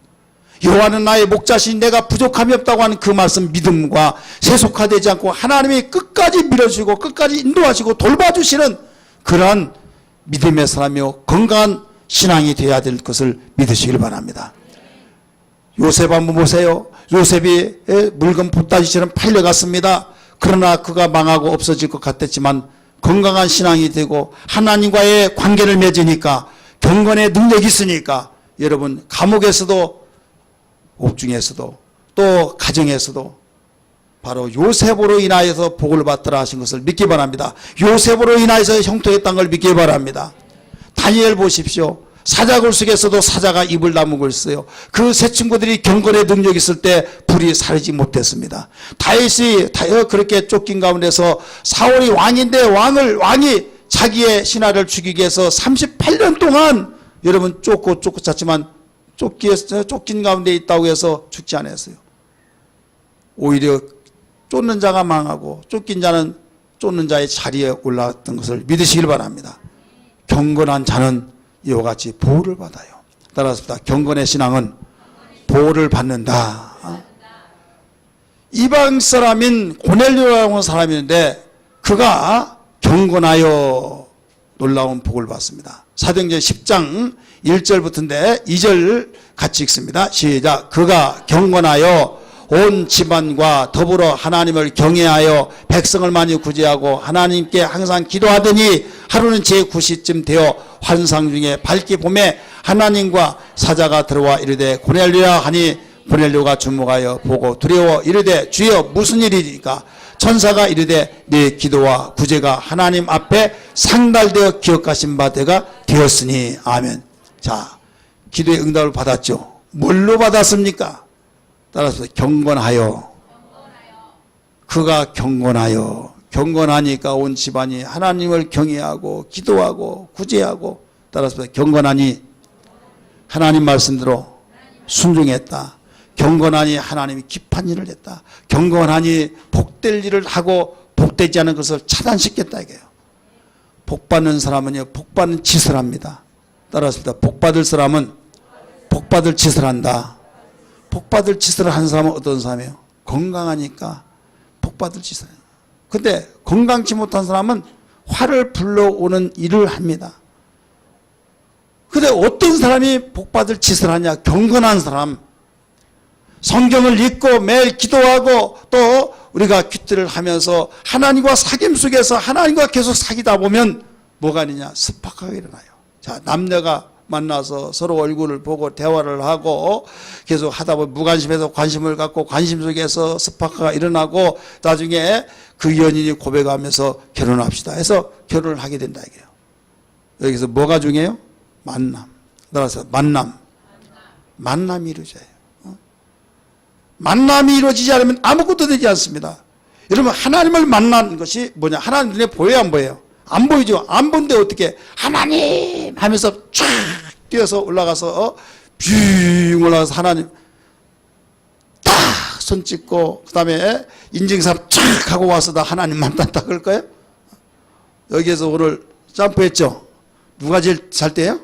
여호와는 나의 목자시니 내가 부족함이 없다고 하는 그 말씀 믿음과 세속화되지 않고 하나님이 끝까지 밀어주시고 끝까지 인도하시고 돌봐주시는 그러한 믿음의 사람이요 건강한 신앙이 되어야 될 것을 믿으시길 바랍니다. 요셉 한번 보세요. 요셉이 물건 보따리처럼 팔려갔습니다. 그러나 그가 망하고 없어질 것 같았지만 건강한 신앙이 되고 하나님과의 관계를 맺으니까 경건의 능력이 있으니까 여러분 감옥에서도 옥중에서도 또 가정에서도 바로 요셉으로 인하여서 복을 받더라 하신 것을 믿기 바랍니다. 요셉으로 인하여서 형통했다는 걸 믿기 바랍니다. 다니엘 보십시오. 사자굴 속에서도 사자가 입을 다물고 있어요. 그 세 친구들이 경건의 능력이 있을 때 불이 사르지 못했습니다. 다윗이 그렇게 쫓긴 가운데서 사울이 왕인데 왕이 자기의 신하를 죽이기 위해서 38년 동안 여러분 쫓고 찼지만 쫓긴 가운데 있다고 해서 죽지 않았어요. 오히려 쫓는 자가 망하고 쫓긴 자는 쫓는 자의 자리에 올라왔던 것을 믿으시길 바랍니다. 경건한 자는 이와 같이 보호를 받아요. 따라서 경건의 신앙은 보호를 받는다. 이방 사람인 고넬료라고 하는 사람이 있는데 그가 경건하여 놀라운 복을 받습니다. 사도행전 10장 1절부터인데 2절 같이 읽습니다. 시작. 그가 경건하여 온 집안과 더불어 하나님을 경외하여 백성을 많이 구제하고 하나님께 항상 기도하더니 하루는 제9시쯤 되어 환상 중에 밝게 봄에 하나님과 사자가 들어와 이르되 고넬료야 하니 고넬료가 주목하여 보고 두려워 이르되 주여 무슨 일이니까 천사가 이르되 네 기도와 구제가 하나님 앞에 상달되어 기억하신 바 되었으니 아멘. 자, 기도의 응답을 받았죠. 뭘로 받았습니까? 따라서 경건하여. 그가 경건하니까 온 집안이 하나님을 경외하고 기도하고 구제하고 따라서 경건하니 하나님 말씀대로 순종했다. 경건하니 하나님이 기판 일을 했다. 경건하니 복될 일을 하고 복되지 않은 것을 차단시켰다 이게요. 복받는 사람은요 복받는 짓을 합니다. 따라서 복받을 사람은 복받을 짓을 한다. 복받을 짓을 하는 사람은 어떤 사람이에요? 건강하니까 복받을 짓을 해요. 근데 건강치 못한 사람은 화를 불러오는 일을 합니다. 근데 어떤 사람이 복받을 짓을 하냐? 경건한 사람. 성경을 읽고 매일 기도하고 또 우리가 큐티를 하면서 하나님과 사귐 속에서 하나님과 계속 사귀다 보면 뭐가 아니냐? 스파크가 일어나요. 자, 남녀가 만나서 서로 얼굴을 보고 대화를 하고 계속 하다 보면 무관심에서 관심을 갖고 관심 속에서 스파크가 일어나고 나중에 그 연인이 고백하면서 결혼합시다 해서 결혼을 하게 된다 이게요. 여기서 뭐가 중요해요? 만남. 따라서 만남이 이루어져요. 만남이 이루어지지 않으면 아무것도 되지 않습니다. 여러분 하나님을 만나는 것이 뭐냐? 하나님 눈에 보여요 안 보여요? 안 보이죠. 안 본데 어떻게 하나님 하면서 쫙 뛰어서 올라가서 뷰 올라가서 하나님 딱 손 찍고 그 다음에 인증샷 쫙 하고 와서 다 하나님 만났다 그럴 거예요? 여기에서 오늘 점프했죠. 누가 제일 잘 때요?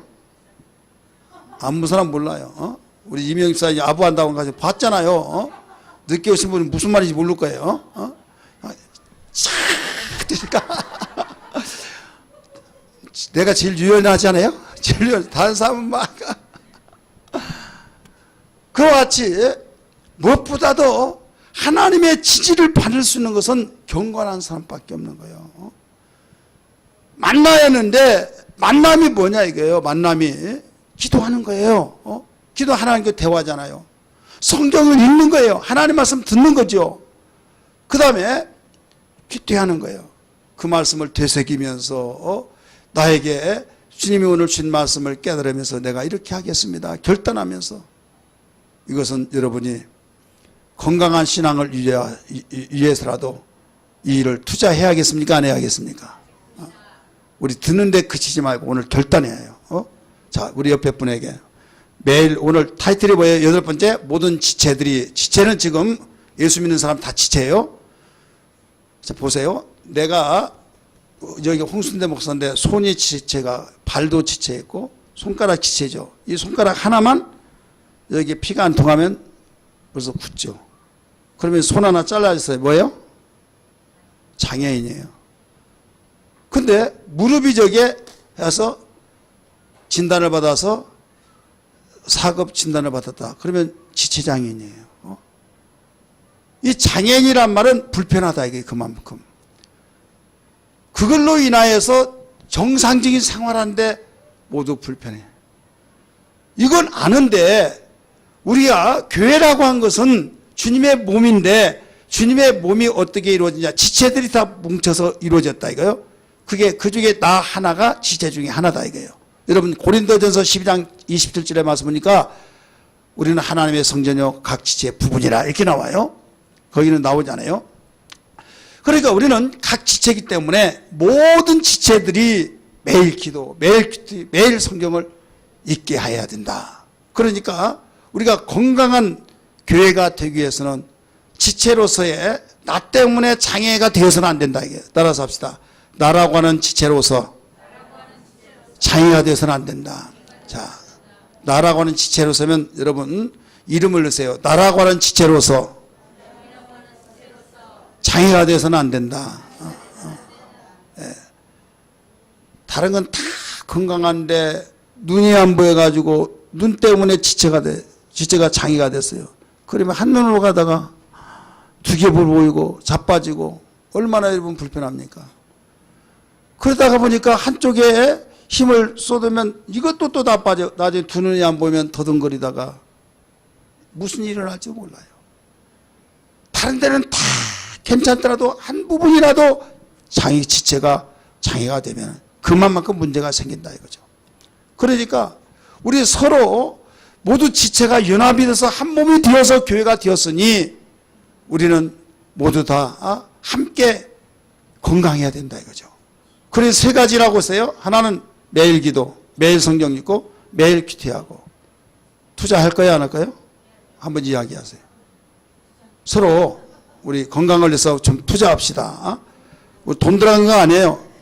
아무 사람 몰라요. 우리 이명희 집사님 아부한다고 가서 봤잖아요. 늦게 오신 분은 무슨 말인지 모를 거예요. 쫙 뛰니까 내가 제일 유연하지 않아요? 제일 유연. 다른 사람은 막 그와 같이 무엇보다도 하나님의 지지를 받을 수 있는 것은 경건한 사람밖에 없는 거예요. 만나야 하는데 만남이 뭐냐 이거예요. 만남이 기도하는 거예요. 기도 하나님과 대화잖아요. 성경을 읽는 거예요. 하나님 말씀 듣는 거죠. 그 다음에 기도하는 거예요. 그 말씀을 되새기면서 나에게 주님이 오늘 주신 말씀을 깨달으면서 내가 이렇게 하겠습니다. 결단하면서 이것은 여러분이 건강한 신앙을 위해서라도 이 일을 투자해야겠습니까? 안 해야겠습니까? 우리 듣는데 그치지 말고 오늘 결단해야 해요. 자, 우리 옆에 분에게 매일 오늘 타이틀이 뭐예요? 8번째 모든 지체는 지금 예수 믿는 사람 다 지체예요. 자, 보세요. 내가 여기 홍순대 목사인데 손이 지체가 발도 지체있고 손가락 지체죠. 이 손가락 하나만 여기 피가 안 통하면 벌써 굳죠. 그러면 손 하나 잘라졌어요. 뭐예요? 장애인이에요. 근데 무릎이 저게 해서 진단을 받아서 4급 진단을 받았다. 그러면 지체장애인이에요. 이 장애인이란 말은 불편하다 이게 그만큼. 그걸로 인하여서 정상적인 생활하는데 모두 불편해. 이건 아는데 우리가 교회라고 한 것은 주님의 몸인데 주님의 몸이 어떻게 이루어지냐. 지체들이 다 뭉쳐서 이루어졌다 이거요. 그게 그중에 나 하나가 지체 중에 하나다 이거예요. 여러분 고린도전서 12장 27절에 말씀 보니까 우리는 하나님의 성전이요 각 지체의 부분이라 이렇게 나와요. 거기는 나오잖아요. 그러니까 우리는 각 지체이기 때문에 모든 지체들이 매일 기도, 매일 성경을 읽게 해야 된다. 그러니까 우리가 건강한 교회가 되기 위해서는 지체로서의 나 때문에 장애가 되어서는 안 된다. 이게 따라서 합시다. 나라고 하는 지체로서 장애가 되어서는 안 된다. 자, 나라고 하는 지체로서면 여러분 이름을 넣으세요. 나라고 하는 지체로서 장애가 되어서는 안 된다. 예. 다른 건 다 건강한데 눈이 안 보여가지고 눈 때문에 지체가 장애가 됐어요. 그러면 한 눈으로 가다가 두 개 보이고 자빠지고 얼마나 여러분 불편합니까? 그러다가 보니까 한쪽에 힘을 쏟으면 이것도 또 다 빠져. 나중에 두 눈이 안 보이면 더듬거리다가 무슨 일을 할지 몰라요. 다른 데는 다 괜찮더라도 한 부분이라도 지체가 장애가 되면 그만큼 문제가 생긴다 이거죠. 그러니까 우리 서로 모두 지체가 연합이 돼서 한 몸이 되어서 교회가 되었으니 우리는 모두 다 함께 건강해야 된다 이거죠. 그래서 세 가지라고 했어요. 하나는 매일 기도, 매일 성경 읽고 매일 큐티하고. 투자할 거야 안 할 거예요? 한번 이야기하세요. 서로 우리 건강을 위해서 좀 투자합시다. 돈 들어간 거 아니에요.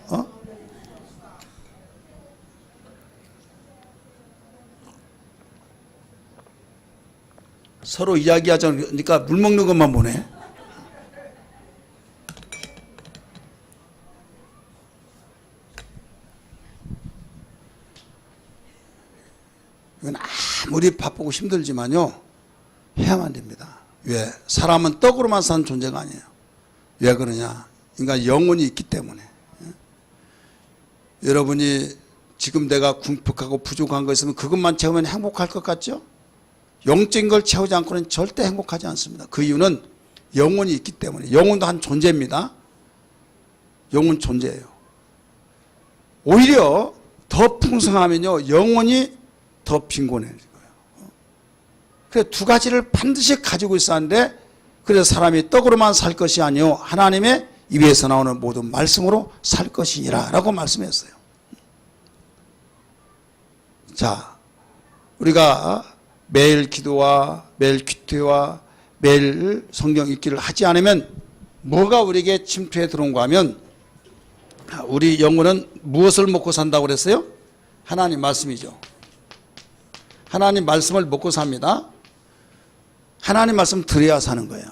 서로 이야기하자니까 물 먹는 것만 보네. 이건 아무리 바쁘고 힘들지만요 해야만 됩니다. 왜? 사람은 떡으로만 사는 존재가 아니에요. 왜 그러냐? 인간 영혼이 있기 때문에. 여러분이 지금 내가 궁핍하고 부족한 거 있으면 그것만 채우면 행복할 것 같죠? 영적인 걸 채우지 않고는 절대 행복하지 않습니다. 그 이유는 영혼이 있기 때문에. 영혼도 한 존재입니다. 영혼 존재예요. 오히려 더 풍성하면요 영혼이 더 빈곤해질 거예요. 그래서 두 가지를 반드시 가지고 있어야 하는데 그래서 사람이 떡으로만 살 것이 아니요 하나님의 입에서 나오는 모든 말씀으로 살 것이니라 라고 말씀했어요. 자, 우리가 매일 기도와 매일 큐티와 매일 성경 읽기를 하지 않으면 뭐가 우리에게 침투해 들어온가 하면 우리 영혼은 무엇을 먹고 산다고 그랬어요? 하나님 말씀이죠. 하나님 말씀을 먹고 삽니다. 하나님 말씀 들어야 사는 거예요.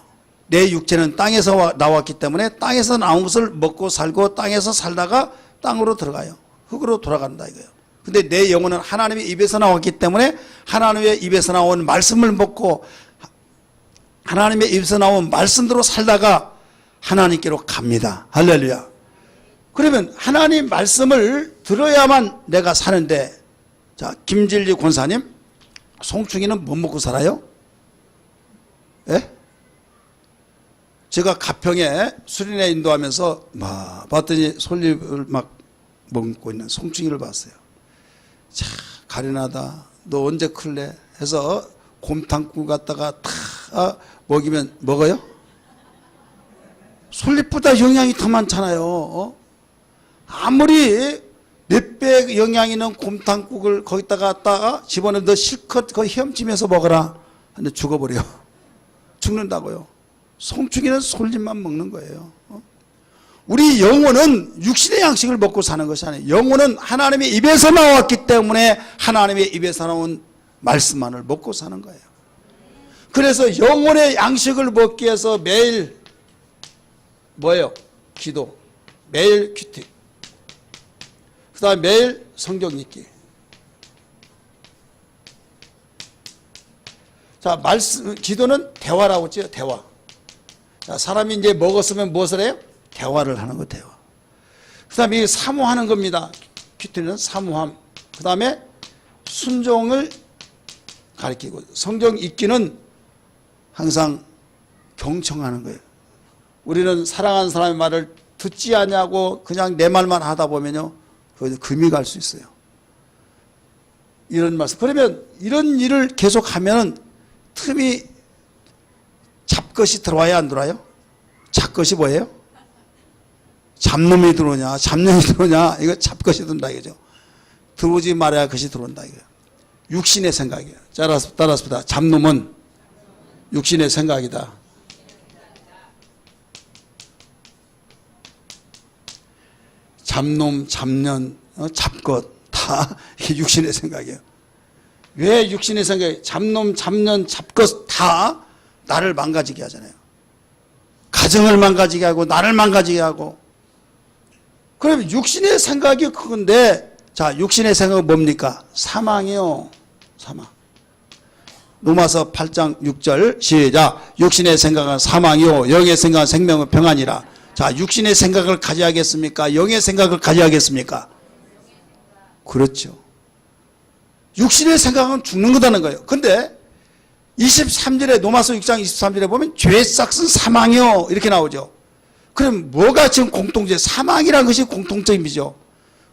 내 육체는 땅에서 나왔기 때문에 땅에서 나온 것을 먹고 살고 땅에서 살다가 땅으로 들어가요. 흙으로 돌아간다 이거예요. 근데 내 영혼은 하나님의 입에서 나왔기 때문에 하나님의 입에서 나온 말씀을 먹고 하나님의 입에서 나온 말씀대로 살다가 하나님께로 갑니다. 할렐루야. 그러면 하나님 말씀을 들어야만 내가 사는데 자, 김진리 권사님 송충이는 뭐 먹고 살아요? 예? 제가 가평에 수련회 인도하면서 봤더니 솔잎을 막 먹고 있는 송충이를 봤어요. 자, 가련하다. 너 언제 클래? 해서 곰탕국 갖다가 다 먹이면 먹어요? 솔잎보다 영양이 더 많잖아요. 아무리 몇 배 영양 있는 곰탕국을 거기다가 집어넣으면 너 실컷 거의 헤엄치면서 먹어라. 근데 죽어버려. 죽는다고요. 송충이는 솔잎만 먹는 거예요. 우리 영혼은 육신의 양식을 먹고 사는 것이 아니에요. 영혼은 하나님의 입에서 나왔기 때문에 하나님의 입에서 나온 말씀만을 먹고 사는 거예요. 그래서 영혼의 양식을 먹기 위해서 매일 뭐예요? 기도, 매일 큐티, 그 다음에 매일 성경 읽기. 자, 기도는 대화라고 했죠. 대화. 자, 사람이 이제 먹었으면 무엇을 해요? 대화를 하는 거, 대화. 그 다음에 사모하는 겁니다. 큐티는 사모함. 그 다음에 순종을 가리키고, 성경 읽기는 항상 경청하는 거예요. 우리는 사랑하는 사람의 말을 듣지 않냐고 그냥 내 말만 하다 보면요, 금이 갈 수 있어요. 이런 말씀. 그러면 이런 일을 계속하면은 틈이 잡것이 들어와야 안 들어와요? 잡것이 뭐예요? 잡놈이 들어오냐, 잡년이 들어오냐, 이거 잡것이 든다 이거죠. 들어오지 말아야 것이 들어온다 이거예요. 육신의 생각이에요. 따라서 잡놈은 육신의 생각이다. 잡놈, 잡년, 잡것 다 이게 육신의 생각이에요. 왜 육신의 생각이? 잡놈, 잡년, 잡것 다 나를 망가지게 하잖아요. 가정을 망가지게 하고 나를 망가지게 하고. 그럼 육신의 생각이 그건데, 자, 육신의 생각은 뭡니까? 사망이요. 사망. 로마서 8장 6절 시작. 육신의 생각은 사망이요 영의 생각은 생명은 평안이라. 자, 육신의 생각을 가져야겠습니까? 영의 생각을 가져야겠습니까? 그렇죠. 육신의 생각은 죽는 거다는 거예요. 근데 23절에 로마서 6장 23절에 보면 죄의 싹은 사망이요 이렇게 나오죠. 그럼 뭐가 지금 공통점? 사망이라는 것이 공통점이죠.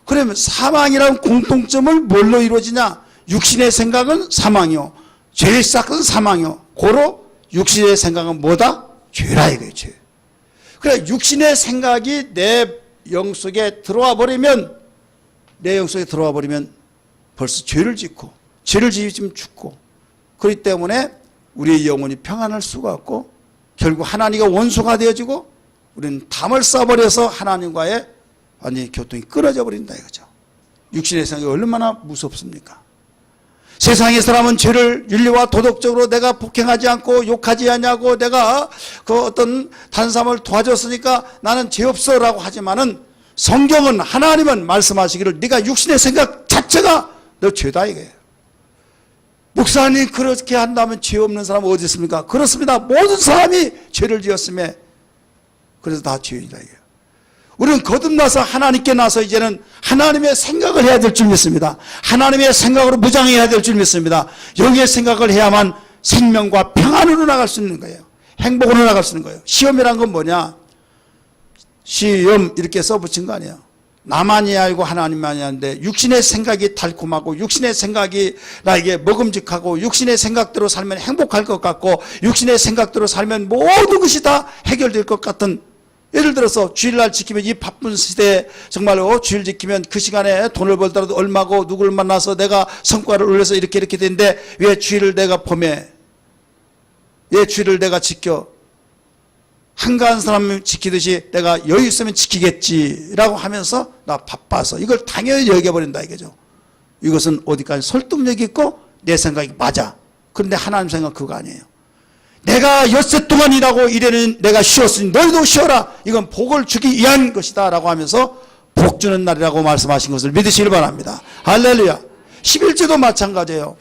그러면 사망이라는 공통점을 뭘로 이루어지냐? 육신의 생각은 사망이요, 죄의 싹은 사망이요. 고로 육신의 생각은 뭐다? 죄라 이거예요. 죄. 그래, 육신의 생각이 내 영 속에 들어와 버리면, 내 영 속에 들어와 버리면 벌써 죄를 짓고, 죄를 지으면 죽고, 그렇기 때문에 우리의 영혼이 평안할 수가 없고 결국 하나님과 원수가 되어지고 우리는 담을 쌓아버려서 하나님과의 완전히 교통이 끊어져 버린다 이거죠. 육신의 생각이 얼마나 무섭습니까? 세상의 사람은 죄를 윤리와 도덕적으로 내가 폭행하지 않고 욕하지 않냐고 내가 그 어떤 단삼을 도와줬으니까 나는 죄 없어라고 하지만은 성경은, 하나님은 말씀하시기를 네가 육신의 생각 자체가 너 죄다 이거예요. 목사님 그렇게 한다면 죄 없는 사람은 어디 있습니까? 그렇습니다. 모든 사람이 죄를 지었음에 그래서 다 죄이다 이거예요. 우리는 거듭나서 하나님께 나서 이제는 하나님의 생각을 해야 될 줄 믿습니다. 하나님의 생각으로 무장해야 될 줄 믿습니다. 영의 생각을 해야만 생명과 평안으로 나갈 수 있는 거예요. 행복으로 나갈 수 있는 거예요. 시험이란 건 뭐냐? 시험 이렇게 써붙인 거 아니에요. 나만이 알고 하나님만이 아는데 육신의 생각이 달콤하고 육신의 생각이 나에게 먹음직하고 육신의 생각대로 살면 행복할 것 같고 육신의 생각대로 살면 모든 것이 다 해결될 것 같은, 예를 들어서 주일날 지키면 이 바쁜 시대에 정말로 주일 지키면 그 시간에 돈을 벌더라도 얼마고 누구를 만나서 내가 성과를 올려서 이렇게 되는데 왜 주일을 내가 범해? 왜 주일을 내가 지켜? 한가한 사람을 지키듯이 내가 여유 있으면 지키겠지라고 하면서 나 바빠서 이걸 당연히 여겨버린다 이거죠. 이것은 어디까지 설득력 있고 내 생각이 맞아. 그런데 하나님 생각 그거 아니에요. 내가 엿새 동안 일하고 이래는 내가 쉬었으니 너희도 쉬어라. 이건 복을 주기 위한 것이다 라고 하면서 복 주는 날이라고 말씀하신 것을 믿으시길 바랍니다. 할렐루야. 11조도 마찬가지예요.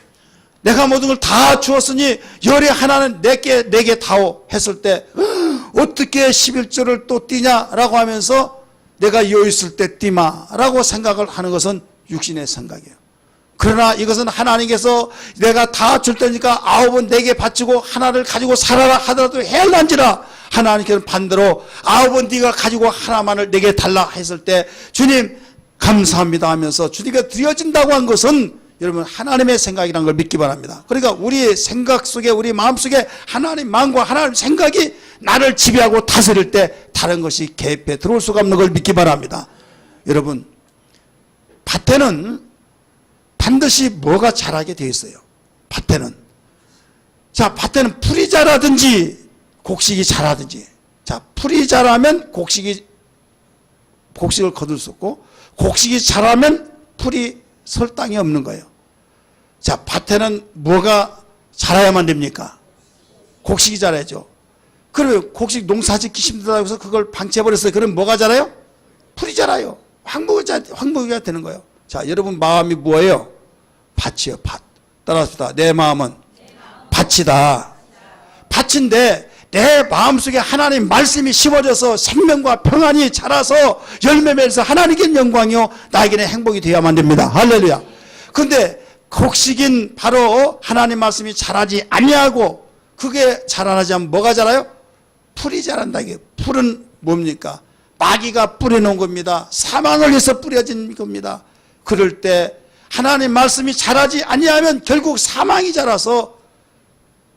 내가 모든 걸 다 주었으니 열의 하나는 내게 다오 했을 때 어떻게 11조를 또 띠냐라고 하면서 내가 여유 있을 때 띠마라고 생각을 하는 것은 육신의 생각이에요. 그러나 이것은 하나님께서 내가 다 줄 테니까 9은 내게 바치고 하나를 가지고 살아라 하더라도 해할란지라, 하나님께서는 반대로 9은 네가 가지고 하나만을 내게 달라 했을 때 주님 감사합니다 하면서 주님께 드려진다고 한 것은 여러분 하나님의 생각이라는 걸 믿기 바랍니다. 그러니까 우리의 생각 속에, 우리 마음 속에 하나님 마음과 하나님 생각이 나를 지배하고 다스릴 때 다른 것이 개입해 들어올 수가 없는 걸 믿기 바랍니다. 여러분, 밭에는 반드시 뭐가 자라게 되어 있어요. 밭에는. 자, 밭에는 풀이 자라든지 곡식이 자라든지. 자, 풀이 자라면 곡식을 거둘 수 없고 곡식이 자라면 풀이 설 땅이 없는 거예요. 자, 밭에는 뭐가 자라야만 됩니까? 곡식이 자라야죠. 그러면 곡식 농사 짓기 힘들다고 해서 그걸 방치해버렸어요. 그럼 뭐가 자라요? 풀이 자라요. 황무지가 되는 거예요. 자, 여러분 마음이 뭐예요? 밭이에요. 밭. 따라합시다. 내 마음은 밭이다. 밭인데 내 마음속에 하나님 말씀이 심어져서 생명과 평안이 자라서 열매 맺어서 하나님께 영광이요 나에게는 행복이 되어야만 됩니다. 할렐루야. 그런데 곡식인 바로 하나님 말씀이 자라지 아니하고 그게 자라나지 않으면 뭐가 자라요? 풀이 자란다. 이게 풀은 뭡니까? 마귀가 뿌려놓은 겁니다. 사망을 위해서 뿌려진 겁니다. 그럴 때 하나님 말씀이 자라지 아니하면 결국 사망이 자라서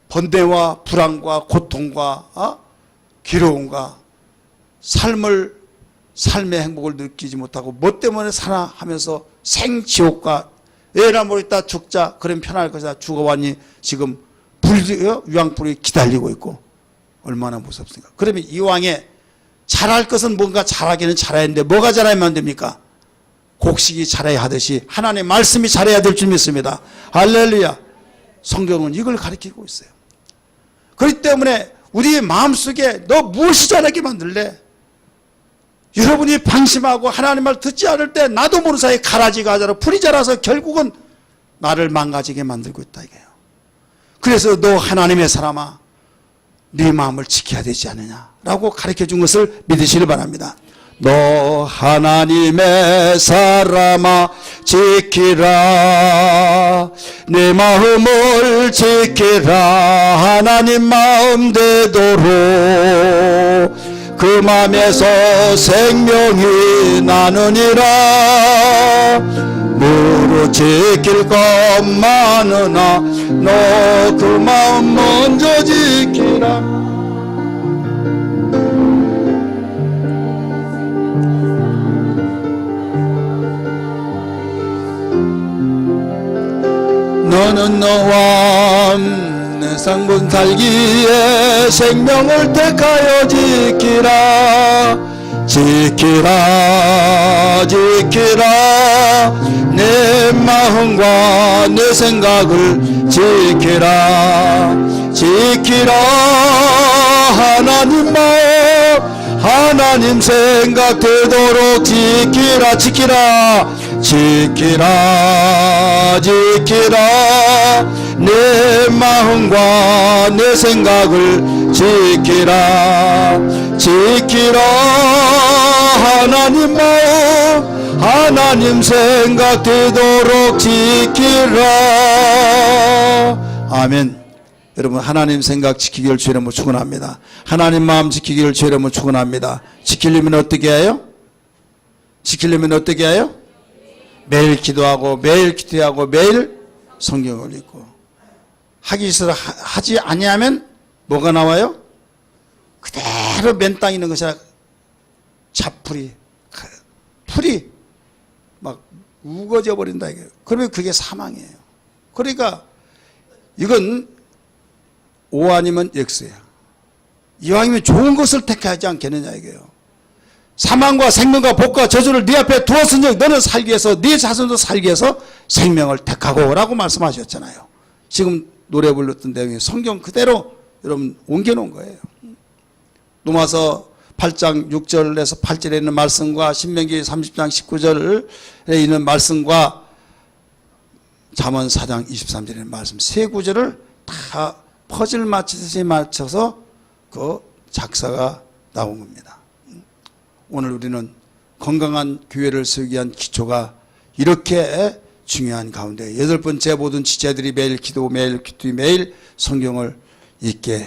번뇌와 불안과 고통과 괴로움과 삶의 행복을 느끼지 못하고 뭐 때문에 사나 하면서 생지옥과 애나 모르겠다 죽자 그러면 편할 것이다 죽어왔니 지금 유황불이 기다리고 있고 얼마나 무섭습니까? 그러면 이왕에 자랄 것은 뭔가 자라기는 자라야 하는데 뭐가 자라면 안 됩니까? 곡식이 자라야 하듯이 하나님의 말씀이 자라야 될 줄 믿습니다. 할렐루야. 성경은 이걸 가르치고 있어요. 그렇기 때문에 우리 마음속에 너 무엇이 자라게 만들래? 여러분이 방심하고 하나님 말 듣지 않을 때 나도 모르는 사이에 가라지가 자라 풀이 자라서 결국은 나를 망가지게 만들고 있다 이게요. 그래서 너 하나님의 사람아 네 마음을 지켜야 되지 않느냐라고 가르쳐준 것을 믿으시길 바랍니다. 너 하나님의 사람아 지키라 내 마음을 지키라 하나님 마음 되도록 그 마음에서 생명이 나느니라 무릇 지킬 것 많으나 너 그 마음 먼저 지키라. 너는 너와 내 상분 살기에 생명을 택하여 지키라 지키라 지키라 내 마음과 내 생각을 지키라 지키라 하나님 마음 하나님 생각 되도록 지키라 지키라 지키라 지키라 내 마음과 내 생각을 지키라 지키라 하나님 마음 하나님 생각 되도록 지키라. 아멘. 여러분 하나님 생각 지키기를 주의 이름으로 축원합니다. 하나님 마음 지키기를 주의 이름으로 축원합니다. 지키려면 어떻게 해요? 지키려면 어떻게 해요? 매일 기도하고 매일 기도하고 매일 성경을 읽고 하기 싫어 하지 아니하면 뭐가 나와요? 그대로 맨 땅에 있는 것이 잡풀이 풀이 막 우거져 버린다 이거예요. 그러면 그게 사망이에요. 그러니까 이건 O 아니면 X야. 이왕이면 좋은 것을 택하지 않겠느냐 이거예요. 사망과 생명과 복과 저주를 네 앞에 두었으니 너는 살기 위해서 네 자손도 살기 위해서 생명을 택하고 라고 말씀하셨잖아요. 지금 노래 불렀던 내용이 성경 그대로 여러분 옮겨놓은 거예요. 로마서 8장 6절에서 8절에 있는 말씀과 신명기 30장 19절에 있는 말씀과 잠언 4장 23절에 있는 말씀 세 구절을 다 퍼즐 맞추듯이 맞춰서 그 작사가 나온 겁니다. 오늘 우리는 건강한 교회를 세우기 위한 기초가 이렇게 중요한 가운데 여덟 번째 모든 지체들이 매일 기도 매일 성경을 읽게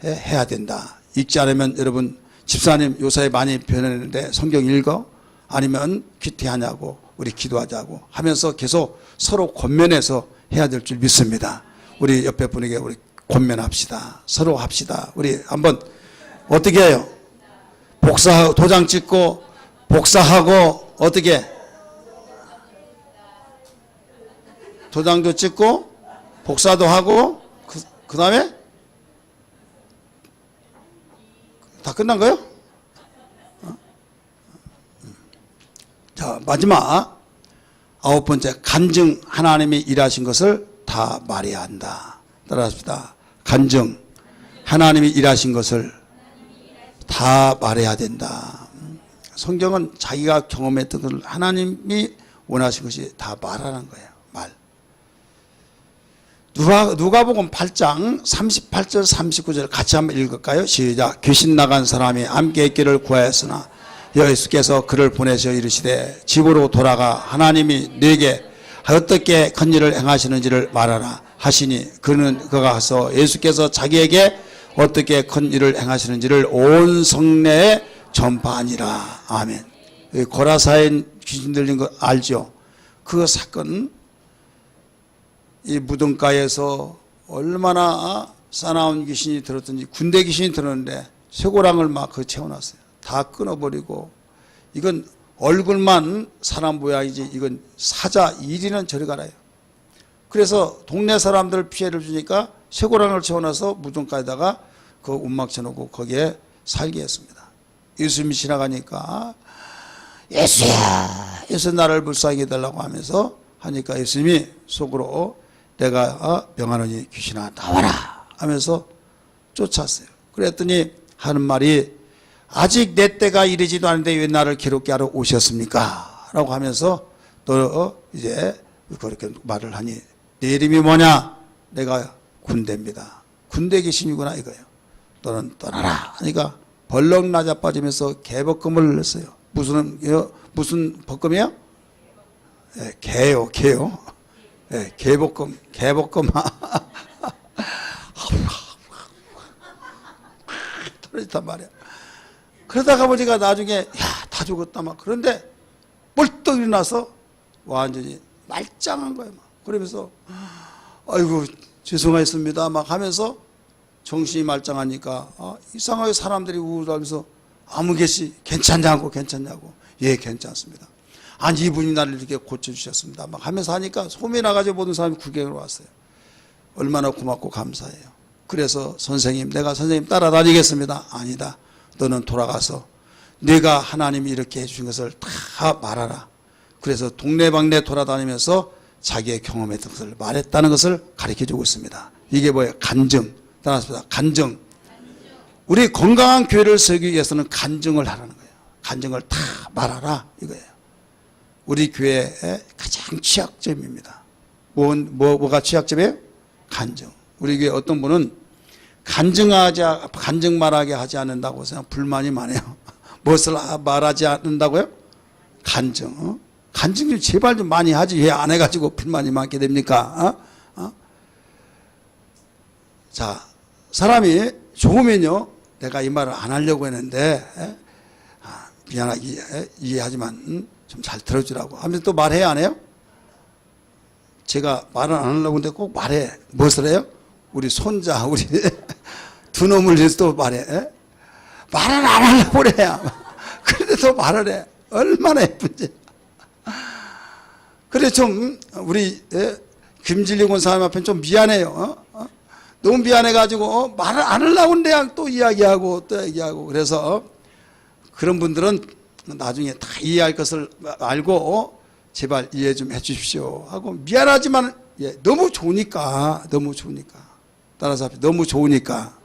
해야 된다. 읽지 않으면 여러분 집사님 요사이 많이 변했는데 성경 읽어? 아니면 큐티하냐고 우리 기도하자고 하면서 계속 서로 권면해서 해야 될 줄 믿습니다. 우리 옆에 분에게 우리 권면합시다. 서로 합시다. 우리 한번 어떻게 해요? 도장 찍고 복사하고 어떻게 도장도 찍고 복사도 하고 그 다음에 다 끝난 거예요? 자 마지막 9번째 간증 하나님이 일하신 것을 다 말해야 한다. 따라합시다. 간증 하나님이 일하신 것을 다 말해야 된다. 성경은 자기가 경험했던 것을 하나님이 원하신 것이 다 말하는 거예요. 말. 누가복음 8장 38절 39절 같이 한번 읽을까요? 시작. 귀신 나간 사람이 함께 있기를 구하였으나 예수께서 그를 보내셔 이르시되 집으로 돌아가 하나님이 네게 어떻게 큰 일을 행하시는지를 말하라 하시니 그가 가서 예수께서 자기에게 어떻게 큰 일을 행하시는지를 온 성내에 전파하니라. 아멘. 고라사인 귀신 들린 거 알죠? 그 사건, 이 무덤가에서 얼마나 사나운 귀신이 들었든지 군대 귀신이 들었는데 쇠고랑을 막 채워놨어요. 다 끊어버리고, 이건 얼굴만 사람 모양이지 이건 사자 이리는 저리 가라요. 그래서 동네 사람들 피해를 주니까 쇠고랑을 채워놔서 무덤가에다가 그 움막 쳐놓고 거기에 살게 했습니다. 예수님이 지나가니까 예수야, 예수 나를 불쌍히 해달라고 하면서 하니까 예수님이 속으로 내가 명하노니 귀신아 나와라 하면서 쫓았어요. 그랬더니 하는 말이 아직 내 때가 이르지도 않은데 왜 나를 괴롭게 하러 오셨습니까? 라고 하면서 또 이제 그렇게 말을 하니 내 이름이 뭐냐? 내가 군대입니다. 군대 귀신이구나 이거예요. 너는 떠나라 하니까 벌렁 나자빠지면서 개벗금을 냈어요. 무슨 벗금이에요? 네, 개요. 네, 개벗금. 떨어졌단 말이야. 그러다가 보니까 나중에 야, 다 죽었다 막. 그런데 벌떡 일어나서 완전히 말짱한 거예요. 막. 그러면서 아이고 죄송했습니다 막 하면서 정신이 말짱하니까 이상하게 사람들이 우울하면서 아무 개시 괜찮냐고 예 괜찮습니다. 아니 이분이 나를 이렇게 고쳐주셨습니다 막 하면서 하니까 소문이 나가지고 모든 사람이 구경으로 왔어요. 얼마나 고맙고 감사해요. 그래서 선생님 내가 선생님 따라다니겠습니다. 아니다. 너는 돌아가서 네가 하나님이 이렇게 해주신 것을 다 말하라. 그래서 동네방네 돌아다니면서 자기의 경험했던 것을 말했다는 것을 가르쳐주고 있습니다. 이게 뭐예요? 간증. 따라서 간증. 우리 건강한 교회를 세우기 위해서는 간증을 하라는 거예요. 간증을 다 말하라 이거예요. 우리 교회의 가장 취약점입니다. 뭐가 취약점이에요? 간증. 우리 교회 어떤 분은 간증 말하게 하지 않는다고 생각 불만이 많아요. 무엇을 말하지 않는다고요? 간증. 간증 좀 제발 좀 많이 하지 왜 안 해가지고 불만이 많게 됩니까? 자, 사람이 좋으면요 내가 이 말을 안 하려고 했는데 미안하게 이해하지만 좀 잘 들어주라고 하면서 또 말해야 안 해요? 제가 말을 안 하려고 했는데 꼭 말해. 무엇을 해요? 우리 손자 우리 두 놈을 위해서 또 말해. 말을 안 하려고 그래야 그런데도 말을 해. 얼마나 예쁜지. 그래 좀 우리 김진리 권사님 앞에 좀 미안해요. 너무 미안해가지고 말을 안 하려고 했는데 또 이야기하고 또 얘기하고 그래서 그런 분들은 나중에 다 이해할 것을 알고 제발 이해 좀 해주십시오 하고 미안하지만 너무 좋으니까 따라서 너무 좋으니까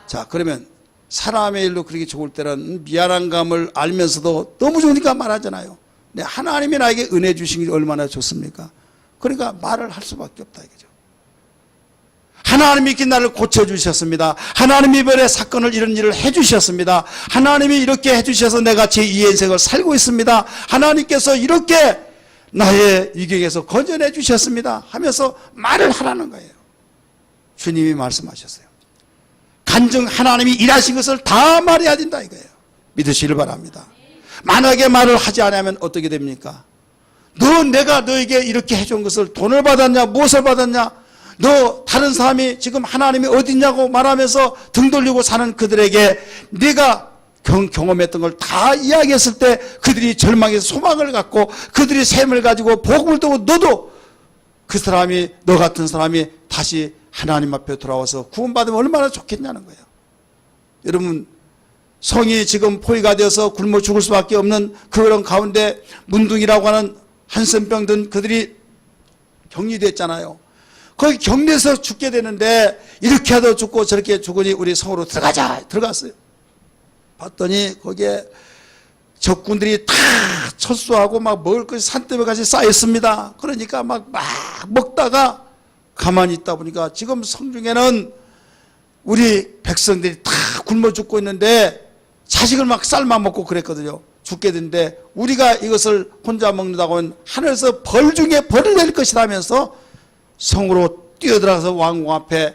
자 그러면 사람의 일로 그렇게 좋을 때는 미안한 감을 알면서도 너무 좋으니까 말하잖아요. 근데 하나님이 나에게 은혜 주신 게 얼마나 좋습니까? 그러니까 말을 할 수밖에 없다 이거죠. 하나님이 이렇게 나를 고쳐주셨습니다. 하나님이 이번에 사건을 이런 일을 해주셨습니다. 하나님이 이렇게 해주셔서 내가 제2의 인생을 살고 있습니다. 하나님께서 이렇게 나의 위경에서 건져내 주셨습니다 하면서 말을 하라는 거예요. 주님이 말씀하셨어요. 간증 하나님이 일하신 것을 다 말해야 된다 이거예요. 믿으시길 바랍니다. 만약에 말을 하지 않으면 어떻게 됩니까? 내가 너에게 이렇게 해준 것을 돈을 받았냐 무엇을 받았냐 너 다른 사람이 지금 하나님이 어디 있냐고 말하면서 등 돌리고 사는 그들에게 네가 경험했던 걸 다 이야기했을 때 그들이 절망해서 소망을 갖고 그들이 샘을 가지고 복음을 두고 너도 그 사람이 너 같은 사람이 다시 하나님 앞에 돌아와서 구원받으면 얼마나 좋겠냐는 거예요. 여러분 성이 지금 포위가 되어서 굶어 죽을 수밖에 없는 그런 가운데 문둥이라고 하는 한센병 든 그들이 격리됐잖아요. 거기 격리해서 죽게 되는데 이렇게 하다 죽고 저렇게 죽으니 우리 성으로 들어갔어요. 봤더니 거기에 적군들이 다 철수하고 막 먹을 것이 산더미같이 쌓였습니다. 그러니까 막 먹다가 가만히 있다 보니까 지금 성중에는 우리 백성들이 다 굶어 죽고 있는데 자식을 막 삶아 먹고 그랬거든요. 죽게 됐는데 우리가 이것을 혼자 먹는다고 하면 하늘에서 벌 중에 벌을 낼 것이라면서 성으로 뛰어들어가서 왕궁 앞에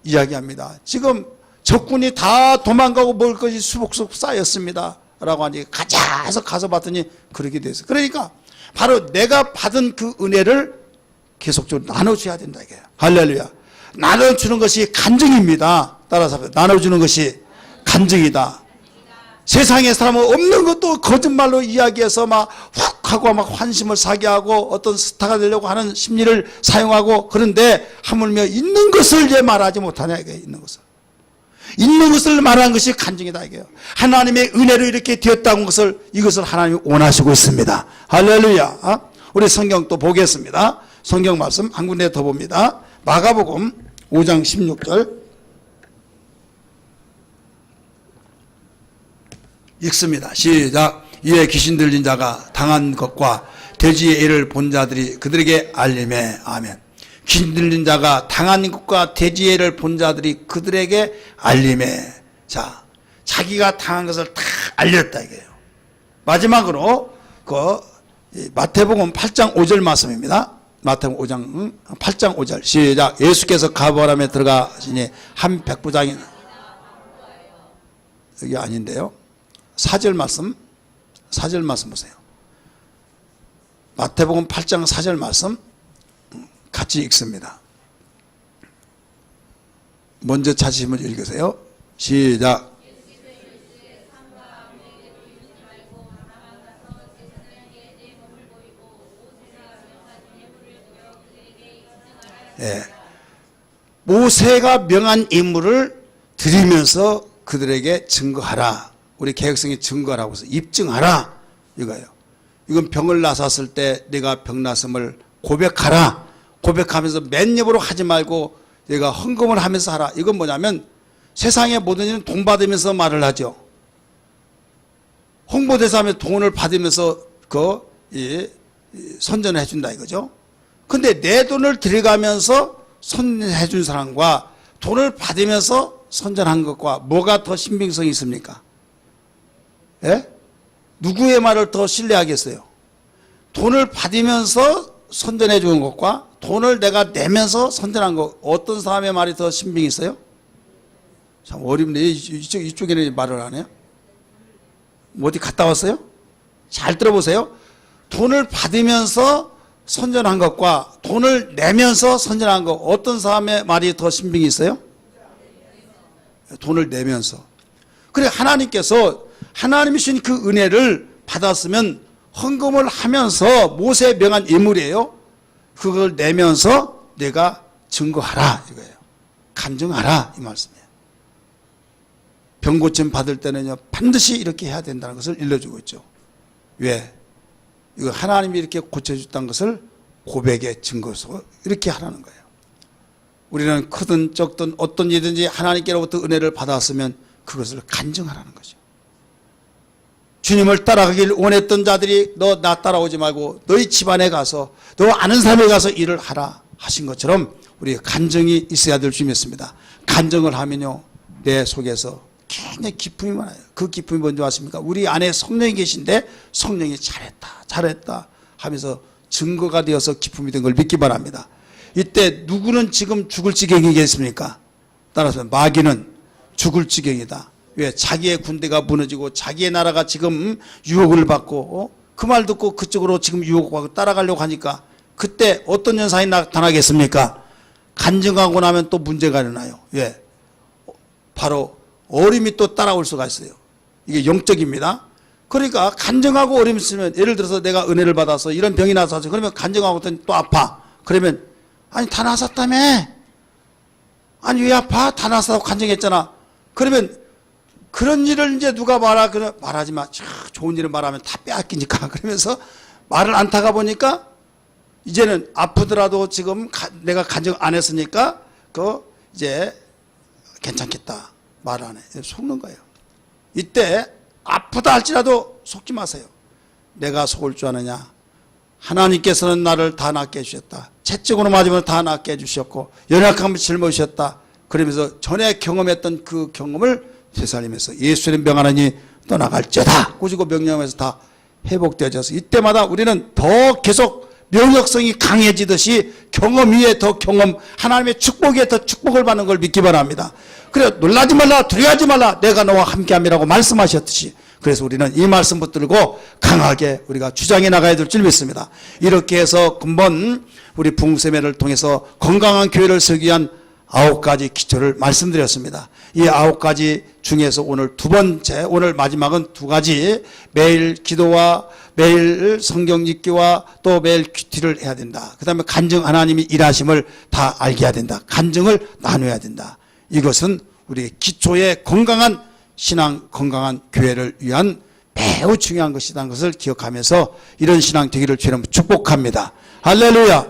이야기합니다. 지금 적군이 다 도망가고 먹을 것이 수복수복 쌓였습니다 라고 하니 가자 해서 가서 봤더니 그렇게 됐어요. 그러니까 바로 내가 받은 그 은혜를 계속적으로 나눠줘야 된다 이게요. 할렐루야. 나눠주는 것이 간증입니다. 따라서 나눠주는 것이 간증이다. 세상의 사람은 없는 것도 거짓말로 이야기해서 막 훅 하고 막 환심을 사게 하고 어떤 스타가 되려고 하는 심리를 사용하고, 그런데 하물며 있는 것을 왜 말하지 못하냐 이게. 있는 것을 말하는 것이 간증이다 이게요. 하나님의 은혜로 이렇게 되었다는 것을, 이것을 하나님이 원하시고 있습니다. 할렐루야. 우리 성경 또 보겠습니다. 성경 말씀 한 군데 더 봅니다. 마가복음 5장 16절 읽습니다. 시작. 이에 귀신 들린 자가 당한 것과 돼지의 애를 본 자들이 그들에게 알림해. 아멘. 귀신 들린 자가 당한 것과 돼지의 애를 본 자들이 그들에게 알림해. 자, 자기가 당한 것을 다 알렸다 이게요. 마지막으로 그 마태복음 8장 5절 말씀입니다. 마태복음 5장 8장 5절 시작. 예수께서 가버나움에 들어가시니 한 백부장이, 여기 아닌데요. 4절 말씀 보세요. 마태복음 8장 4절 말씀 같이 읽습니다. 먼저 찾으시면 읽으세요. 시작. 예. 모세가 명한 인물을 드리면서 그들에게 증거하라. 우리 개혁성이 증거라고 해서 입증하라 이거예요. 이건 병을 나섰을 때 내가 병 났음을 고백하라. 고백하면서 맨입으로 하지 말고 내가 헌금을 하면서 하라. 이건 뭐냐면 세상의 모든 일은 돈 받으면서 말을 하죠. 홍보대사 하면 돈을 받으면서 선전을 해준다 이거죠. 근데 내 돈을 들여가면서 선전해 준 사람과 돈을 받으면서 선전한 것과 뭐가 더 신빙성이 있습니까? 예? 누구의 말을 더 신뢰하겠어요? 돈을 받으면서 선전해 주는 것과 돈을 내가 내면서 선전한 것, 어떤 사람의 말이 더 신빙이 있어요? 참 어렵네. 이쪽에는 말을 안 해요? 어디 갔다 왔어요? 잘 들어보세요. 돈을 받으면서 선전한 것과 돈을 내면서 선전한 것, 어떤 사람의 말이 더 신빙이 있어요? 돈을 내면서. 그래, 하나님이 주신 그 은혜를 받았으면 헌금을 하면서 모세에 명한 인물이에요. 그걸 내면서 내가 증거하라 이거예요. 간증하라 이 말씀이에요. 병 고침 받을 때는요 반드시 이렇게 해야 된다는 것을 일러주고 있죠. 왜? 이거 하나님이 이렇게 고쳐줬다는 것을 고백의 증거로 이렇게 하라는 거예요. 우리는 크든 적든 어떤 일든지 하나님께로부터 은혜를 받았으면 그것을 간증하라는 거죠. 주님을 따라가길 원했던 자들이 너 나 따라오지 말고 너희 집안에 가서 너 아는 사람에 가서 일을 하라 하신 것처럼 우리 간증이 있어야 될 줄 믿습니다. 간증을 하면요 내 속에서 굉장히 기쁨이 많아요. 그 기쁨이 뭔지 아십니까? 우리 안에 성령이 계신데 성령이 잘했다 하면서 증거가 되어서 기쁨이 된 걸 믿기 바랍니다. 이때 누구는 지금 죽을 지경이겠습니까? 따라서 마귀는 죽을 지경이다. 왜? 자기의 군대가 무너지고 자기의 나라가 지금 유혹을 받고 그 말 듣고 그쪽으로 지금 유혹받고 따라가려고 하니까 그때 어떤 현상이 나타나겠습니까? 간증하고 나면 또 문제가 일어나요. 왜? 바로 어림이 또 따라올 수가 있어요. 이게 영적입니다. 그러니까 간증하고 어림이 있으면, 예를 들어서 내가 은혜를 받아서 이런 병이 나서 그러면 간증하고 또 아파. 그러면 아니 다 나았다며. 아니 왜 아파? 다 나았다고 간증했잖아. 그러면 그런 일을 이제 누가 말하지 마. 좋은 일을 말하면 다 빼앗기니까. 그러면서 말을 안 타가 보니까 이제는 아프더라도 지금 내가 간증 안 했으니까 이제 괜찮겠다. 말 안 해. 속는 거예요. 이때 아프다 할지라도 속지 마세요. 내가 속을 줄 아느냐? 하나님께서는 나를 다 낫게 해주셨다. 채찍으로 맞으면 다 낫게 해주셨고 연약함을 짊어지셨다. 그러면서 전에 경험했던 그 경험을 되살리면서 예수님 병하나니 떠나갈지어다. 꾸짖고 명령하면서 다 회복되어져서 이때마다 우리는 더 계속 면역성이 강해지듯이 경험 위에 더 경험, 하나님의 축복 위에 더 축복을 받는 걸 믿기 바랍니다. 그래 놀라지 말라, 두려워하지 말라, 내가 너와 함께함이라고 말씀하셨듯이, 그래서 우리는 이 말씀 붙들고 강하게 우리가 주장해 나가야 될 줄 믿습니다. 이렇게 해서 근본 우리 부흥세매를 통해서 건강한 교회를 세우기 위한 9가지 기초를 말씀드렸습니다. 이 9가지 중에서 오늘 두 번째, 오늘 마지막은 2가지, 매일 기도와 매일 성경 읽기와 또 매일 큐티를 해야 된다. 그 다음에 간증, 하나님이 일하심을 다 알게 해야 된다. 간증을 나눠야 된다. 이것은 우리 기초의 건강한 신앙, 건강한 교회를 위한 매우 중요한 것이라는 것을 기억하면서 이런 신앙 되기를 주님 축복합니다. 할렐루야.